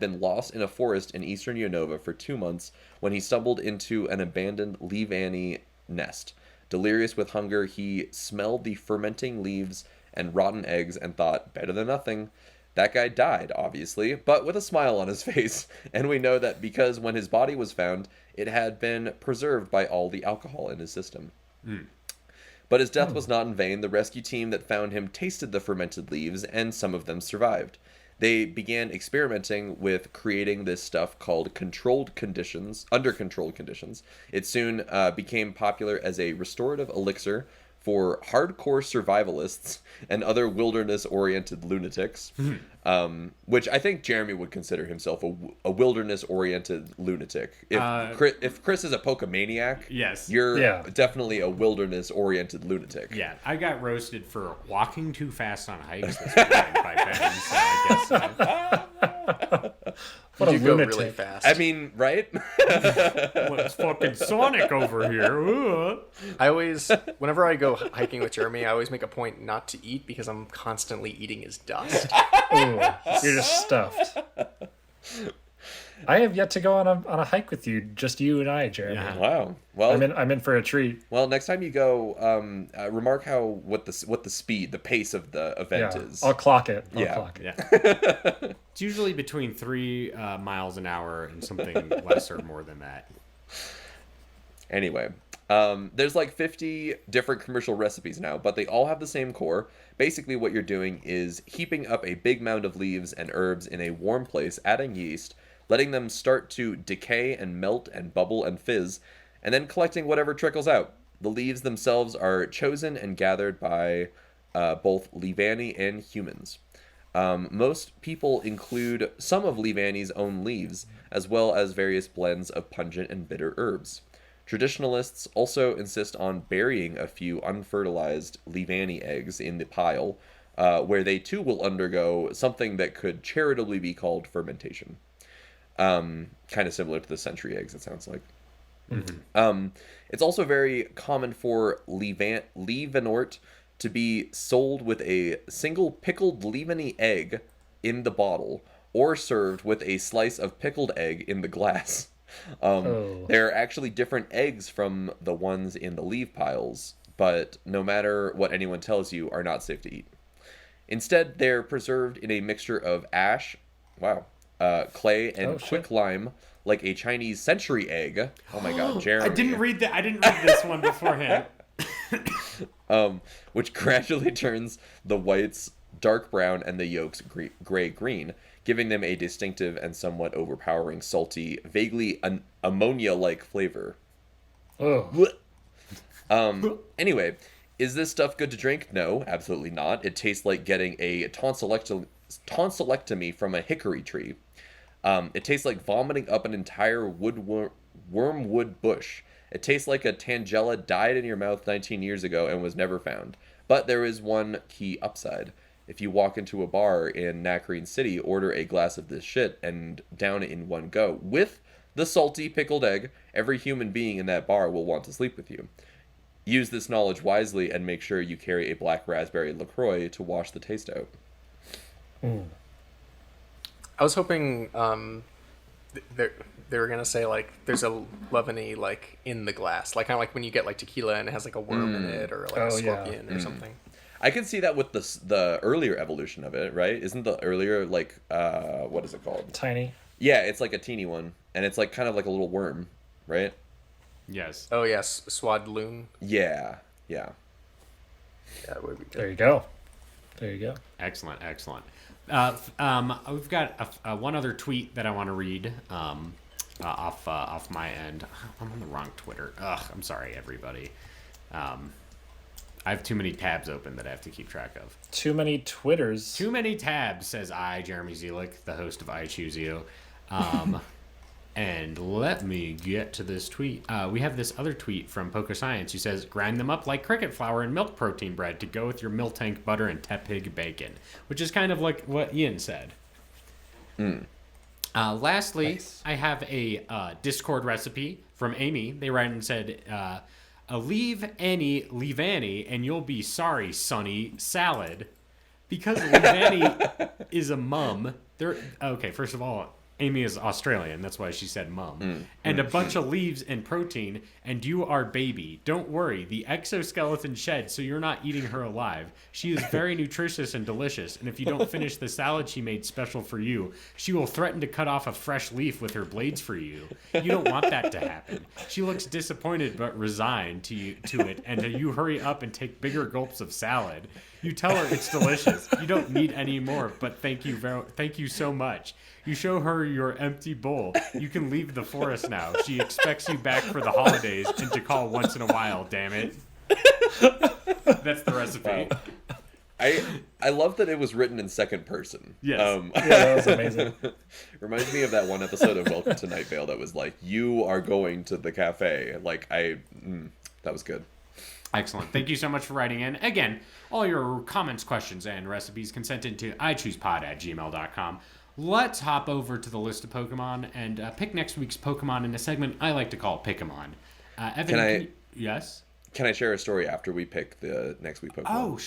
been lost in a forest in eastern Unova for 2 months when he stumbled into an abandoned Leavanny nest. Delirious with hunger, he smelled the fermenting leaves and rotten eggs and thought, better than nothing. That guy died, obviously, but with a smile on his face, and we know that because when his body was found, it had been preserved by all the alcohol in his system. But his death was not in vain. The rescue team that found him tasted the fermented leaves, and some of them survived. They began experimenting with creating this stuff called under controlled conditions. It soon became popular as a restorative elixir for hardcore survivalists and other wilderness-oriented lunatics, which I think Jeremy would consider himself a wilderness-oriented lunatic. If Chris is a Pokemaniac, Yes. you're Yeah. definitely a wilderness-oriented lunatic. Yeah, I got roasted for walking too fast on hikes this weekend by Ben, so I guess so. What a You do go really lunatic. fast. I mean, right? Well, it's fucking Sonic over here. I always, whenever I go hiking with Jeremy, I always make a point not to eat because I'm constantly eating his dust. Ooh, you're just stuffed. I have yet to go on a hike with you, just you and I, Jeremy. Yeah. Wow. Well, I'm in for a treat. well, next time you go, remark what the speed, the pace of the event Yeah, is. I'll clock it. I'll Yeah. clock it. Yeah. It's usually between 3 miles an hour and something less or more than that. Anyway, there's like 50 different commercial recipes now, but they all have the same core. Basically, what you're doing is heaping up a big mound of leaves and herbs in a warm place, adding yeast, letting them start to decay and melt and bubble and fizz, and then collecting whatever trickles out. The leaves themselves are chosen and gathered by both Leavanny and humans. Most people include some of Leavanny's own leaves, as well as various blends of pungent and bitter herbs. Traditionalists also insist on burying a few unfertilized Leavanny eggs in the pile, where they too will undergo something that could charitably be called fermentation. Kind of similar to the century eggs, it sounds like. It's also very common for Leavanort to be sold with a single pickled Leavanny egg in the bottle, or served with a slice of pickled egg in the glass. There are actually different eggs from the ones in the leaf piles, but no matter what anyone tells you, are not safe to eat. Instead, they're preserved in a mixture of ash, clay, and quicklime, like a Chinese century egg. Oh my god, Jeremy. I didn't read this one beforehand. Which gradually turns the whites dark brown and the yolks gray-green, giving them a distinctive and somewhat overpowering, salty, vaguely ammonia-like flavor. Oh. Anyway, is this stuff good to drink? No, absolutely not. It tastes like getting a tonsillectomy from a hickory tree. It tastes like vomiting up an entire wormwood bush. It tastes like a tangella died in your mouth 19 years ago and was never found. But there is one key upside. If you walk into a bar in Nakreen City, order a glass of this shit, and down it in one go, with the salty pickled egg, every human being in that bar will want to sleep with you. Use this knowledge wisely and make sure you carry a black raspberry LaCroix to wash the taste out. I was hoping they were gonna say like there's a Leavanny like in the glass, like kind of like when you get like tequila and it has like a worm in it or like a scorpion or something. I can see that with the earlier evolution of it, right? Isn't the earlier like what is it called? Tiny. Yeah, it's like a teeny one, and it's like kind of like a little worm, right? Yes. Oh yes, Swadloon. Yeah. Yeah, that would be good. There you go. There you go. Excellent. We've got one other tweet that I want to read off my end. I'm on the wrong Twitter. Ugh, I'm sorry, everybody. I have too many tabs open that I have to keep track of. Too many Twitters. Too many tabs, says I, Jeremy Zielik, the host of I Choose You. And let me get to this tweet. We have this other tweet from Poker Science who says, grind them up like cricket flour and milk protein bread to go with your milk tank butter and tepig bacon, which is kind of like what Ian said. Lastly, nice. I have a Discord recipe from Amy. They write and said, Leavanny and you'll be sorry, Sonny, salad. Because Leavanny is a mum. Okay, first of all, Amy is Australian. That's why she said mum. And a bunch of leaves and protein, and you are baby. Don't worry. The exoskeleton shed, so you're not eating her alive. She is very nutritious and delicious, and if you don't finish the salad she made special for you, she will threaten to cut off a fresh leaf with her blades for you. You don't want that to happen. She looks disappointed but resigned to it, and you hurry up and take bigger gulps of salad. You tell her it's delicious. You don't need any more, but thank you so much. You show her your empty bowl. You can leave the forest now. She expects you back for the holidays and to call once in a while, damn it. That's the recipe. Wow. I love that it was written in second person. Yes. Yeah, that was amazing. Reminds me of that one episode of Welcome to Night Vale that was like, you are going to the cafe. Like, that was good. Excellent. Thank you so much for writing in. Again, all your comments, questions, and recipes can send into ichoosepod@gmail.com. let's hop over to the list of Pokemon and pick next week's Pokemon in a segment I like to call Pick-a-mon. Evan, yes? Can I share a story after we pick the next week Pokemon?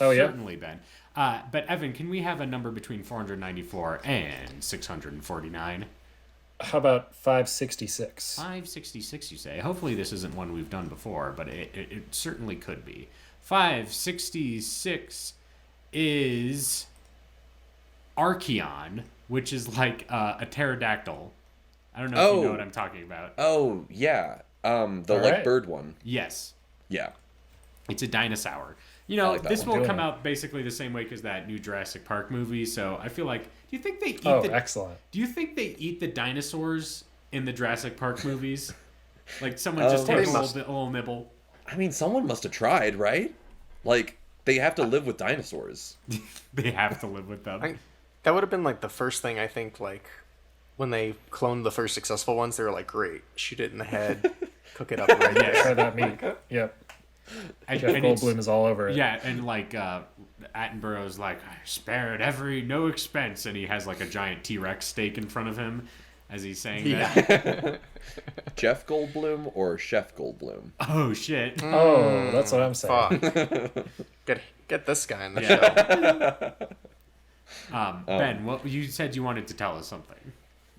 Oh, yeah. Certainly, Ben. But Evan, can we have a number between 494 and 649? How about 566? 566, you say. Hopefully this isn't one we've done before, but it certainly could be. 566 is Archeon, which is like a pterodactyl. I don't know if you know what I'm talking about. Oh, yeah. The right. bird one. Yes. Yeah. It's a dinosaur. You know, like that this one. will come out basically the same way as that new Jurassic Park movie, so I feel like, do you think they eat excellent. Do you think they eat the dinosaurs in the Jurassic Park movies? Like someone just takes a little nibble? I mean, someone must have tried, right? Like, they have to live with dinosaurs. They have to live with them. That would have been like the first thing, I think, like when they cloned the first successful ones, they were like, great, shoot it in the head, cook it up right there. Try that meat. Yep. Jeff Goldblum is all over it. Yeah, and like Attenborough's like, I spared no expense, and he has like a giant T-Rex steak in front of him as he's saying that. Jeff Goldblum or Chef Goldblum? Oh shit. Oh, that's what I'm saying. Fuck. Get this guy in the show. Ben, what you said you wanted to tell us something.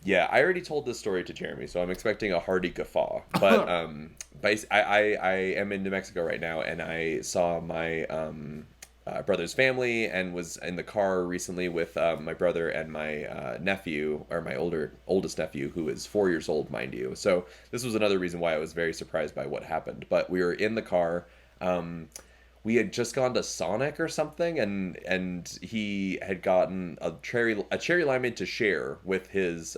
Yeah, I already told this story to Jeremy, so I'm expecting a hearty guffaw. But I am in New Mexico right now, and I saw my brother's family and was in the car recently with my brother and my nephew, or my oldest nephew, who is 4 years old, mind you. So this was another reason why I was very surprised by what happened. But we were in the car. We had just gone to Sonic or something, and he had gotten a cherry limeade to share with his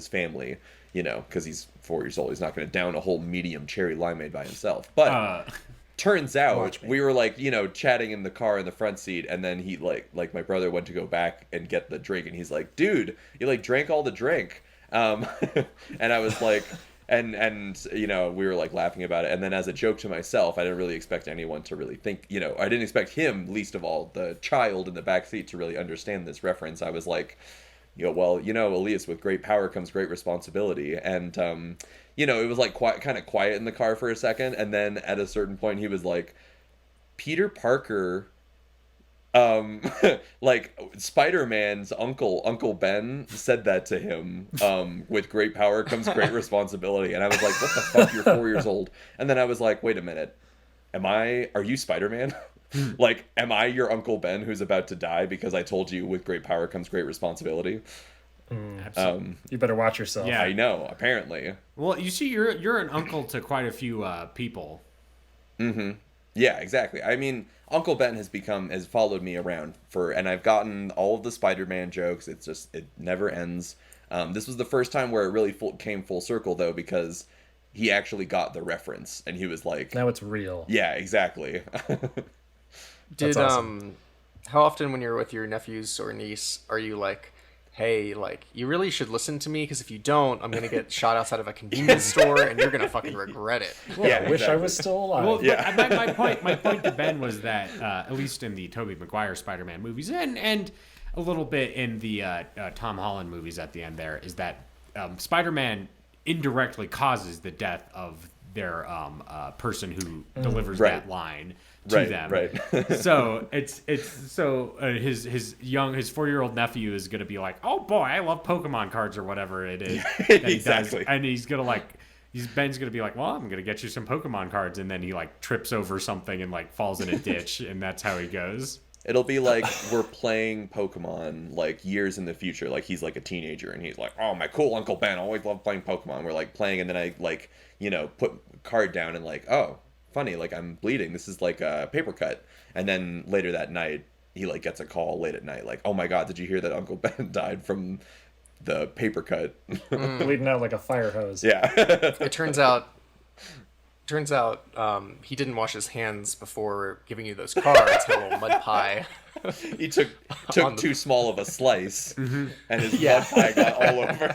family, you know, because he's 4 years old. He's not going to down a whole medium cherry limeade by himself. But turns out we were like, you know, chatting in the car in the front seat, and then he like my brother went to go back and get the drink, and he's like, dude, you like drank all the drink, and I was like. And you know, we were like laughing about it, and then as a joke to myself, I didn't really expect anyone to really think, you know, I didn't expect him, least of all the child in the back seat, to really understand this reference. I was like, you know, well, you know, Elias, with great power comes great responsibility. And you know, it was like kind of quiet in the car for a second, and then at a certain point he was like, Peter Parker, like Spider-Man's Uncle Ben said that to him, with great power comes great responsibility. And I was like, what the fuck, you're 4 years old? And then I was like, wait a minute, are you Spider-Man? Like, am I your Uncle Ben who's about to die because I told you with great power comes great responsibility? You better watch yourself. Yeah. I know, apparently. Well, you see, you're an uncle to quite a few people. Yeah, exactly. I mean, Uncle Ben has followed me around and I've gotten all of the Spider-Man jokes. It never ends. This was the first time where it really came full circle, though, because he actually got the reference, and he was like, now it's real. yeah, exactly. Did awesome. How often when you're with your nephews or niece are you like, hey, like, you really should listen to me, because if you don't, I'm gonna get shot outside of a convenience store and you're gonna fucking regret it. Well, Yeah, I wish I exactly. was still alive. Well, but my point to Ben was that at least in the Tobey Maguire Spider-Man movies and a little bit in the Tom Holland movies at the end, there is that Spider-Man indirectly causes the death of their person who delivers Right. that line to them. Right. So it's his 4-year-old nephew is gonna be like, oh boy, I love Pokemon cards or whatever it is that he Exactly. does, and he's gonna Ben's gonna be like, well, I'm gonna get you some Pokemon cards, and then he like trips over something and like falls in a ditch, and that's how he goes. It'll be like we're playing Pokemon like years in the future. Like he's like a teenager and he's like, oh, my cool Uncle Ben, I always loved playing Pokemon. We're like playing, and then I like, you know, put card down and like, oh, funny, like I'm bleeding. This is like a paper cut. And then later that night, he like gets a call late at night like, oh my God, did you hear that Uncle Ben died from the paper cut? Bleeding out like a fire hose. Yeah. It turns out he didn't wash his hands before giving you those cards. Had a little mud pie. He took too small of a slice, and his Yeah. mud pie got all over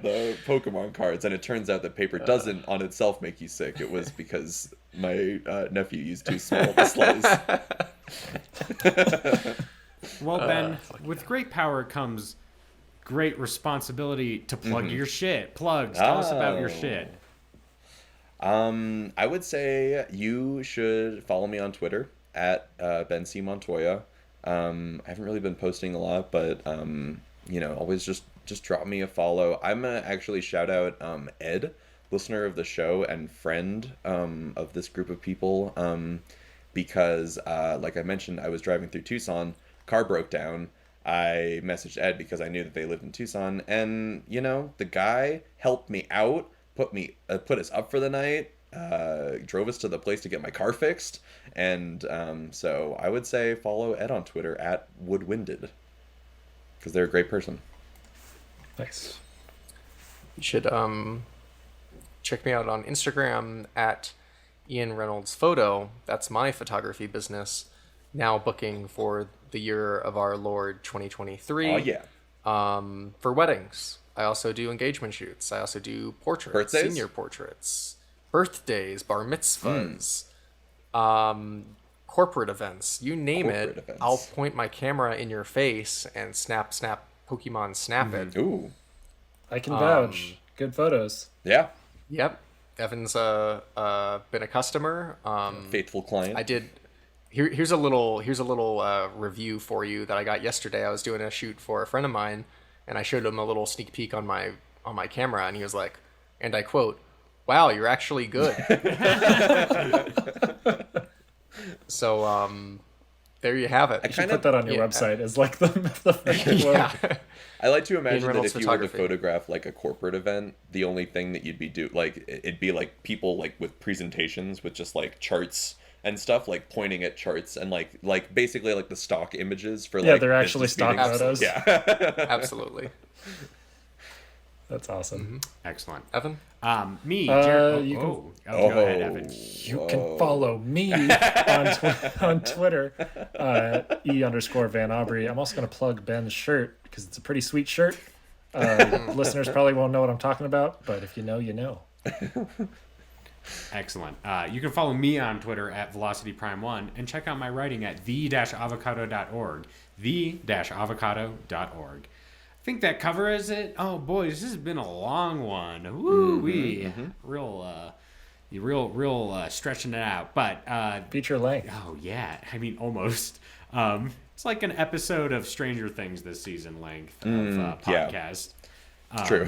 the Pokemon cards. And it turns out that paper doesn't on itself make you sick. It was because my nephew used too small of a slice. Well, Ben, with great power comes great responsibility to plug your shit. Plugs. Tell us about your shit. I would say you should follow me on Twitter at Ben C. Montoya. I haven't really been posting a lot, but always just drop me a follow. I'm gonna actually shout out Ed, listener of the show and friend of this group of people, because like I mentioned, I was driving through Tucson, car broke down. I messaged Ed because I knew that they lived in Tucson, and the guy helped me out, put us up for the night, drove us to the place to get my car fixed, and so I would say follow Ed on Twitter at Woodwinded, because they're a great person. Nice. You should check me out on Instagram at Ian Reynolds Photo. That's my photography business. Now booking for the year of our Lord 2023. Oh yeah. For weddings. I also do engagement shoots. I also do portraits, Birthdays? senior portraits, birthdays, bar mitzvahs, corporate events. You name Corporate it, events. I'll point my camera in your face and snap, Pokemon snap it. Ooh. I can vouch. Good photos. Yeah. Yep. Evan's been a customer. Faithful client. I did. Here's a little review for you that I got yesterday. I was doing a shoot for a friend of mine, and I showed him a little sneak peek on my camera, and he was like, and I quote, "Wow, you're actually good." So there you have it. You should put that on your website as like the first quote. Yeah. I like to imagine that Reynolds if you were to photography. photograph like a corporate event, the only thing that you'd be it'd be like people like with presentations with just like charts and stuff, like pointing at charts and like basically like the stock images for Yeah, they're actually stock meetings. photos. Yeah. Absolutely. That's awesome. Excellent. Evan? Me, you go ahead, Evan. You can follow me on Twitter, E_Van Aubrey. I'm also going to plug Ben's shirt because it's a pretty sweet shirt. Listeners probably won't know what I'm talking about, but if you know, you know. Excellent. You can follow me on Twitter at VelocityPrime1 and check out my writing at the-avocado.org. The-avocado.org. I think that covers it. Oh, boys, this has been a long one. Woo-wee. Real stretching it out. But Feature length. oh, yeah. I mean, almost. It's like an episode of Stranger Things this season length of podcast. True.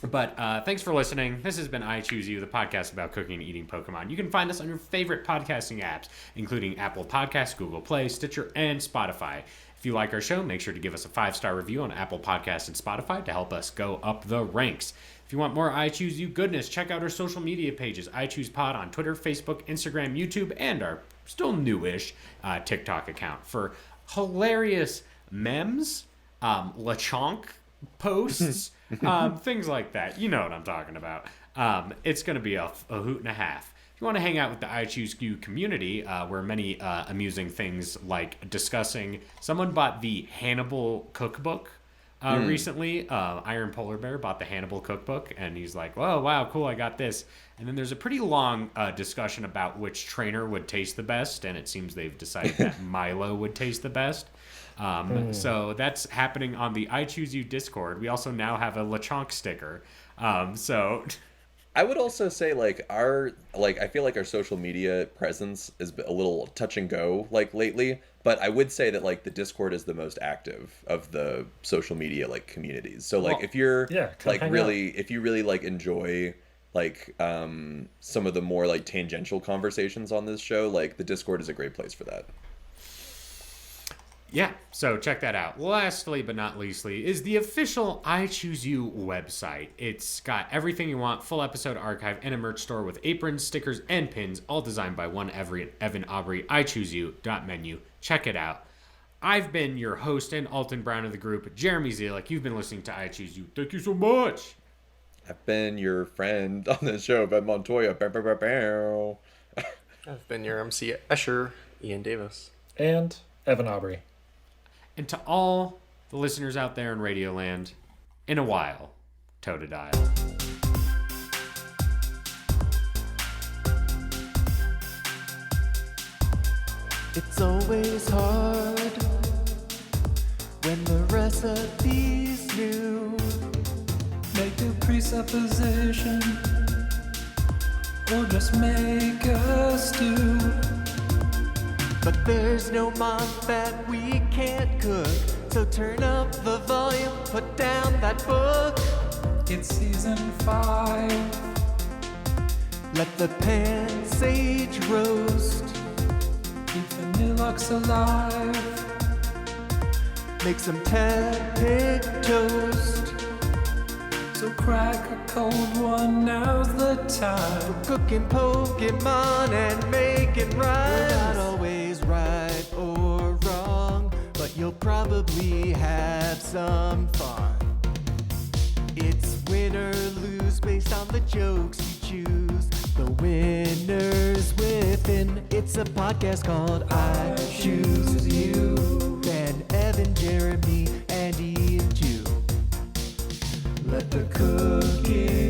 But thanks for listening. This has been I Choose You, the podcast about cooking and eating Pokemon. You can find us on your favorite podcasting apps, including Apple Podcasts, Google Play, Stitcher, and Spotify. If you like our show, make sure to give us a 5-star review on Apple Podcasts and Spotify to help us go up the ranks. If you want more I Choose You goodness, check out our social media pages, I Choose Pod on Twitter, Facebook, Instagram, YouTube, and our still newish TikTok account for hilarious memes, LeChonk posts, things like that. You know what I'm talking about. It's going to be a hoot and a half. If you want to hang out with the I Choose You community, where many amusing things like discussing, someone bought the Hannibal cookbook recently. Iron Polar Bear bought the Hannibal cookbook, and he's like, "Oh wow, cool, I got this." And then there's a pretty long discussion about which trainer would taste the best, and it seems they've decided that Milo would taste the best. So that's happening on the I Choose You Discord. We also now have a LeChonk sticker. So I would also say I feel like our social media presence is a little touch and go lately, but I would say that the Discord is the most active of the social media communities. So if you're if you really enjoy some of the more tangential conversations on this show, the Discord is a great place for that. yeah, so check that out. Lastly but not leastly is the official I Choose You website. It's got everything you want, full episode archive, and a merch store with aprons, stickers, and pins, all designed by one Evan Aubrey. iChooseYou.menu. Check it out. I've been your host and Alton Brown of the group, Jeremy Zalek. You've been listening to I Choose You. Thank you so much. I've been your friend on the show, Ben Montoya. Bow, bow, bow, bow. I've been your MC Escher, Ian Davis. And Evan Aubrey. And to all the listeners out there in Radioland, in a while, Totodile. It's always hard when the recipe's new. Make a presupposition, or just make a stew. But there's no month that we can't cook, so turn up the volume, put down that book. It's season 5. Let the pan sage roast, Keep the Nilux alive. make some tepid toast. So crack a cold one, now's the time. Cooking Pokemon and making rhymes. We're not always right or wrong, but you'll probably have some fun. It's win or lose based on the jokes you choose. The winners within. It's a podcast called I Choose You. Ben, Evan, Jeremy, Andy, and Jew. Let the cooking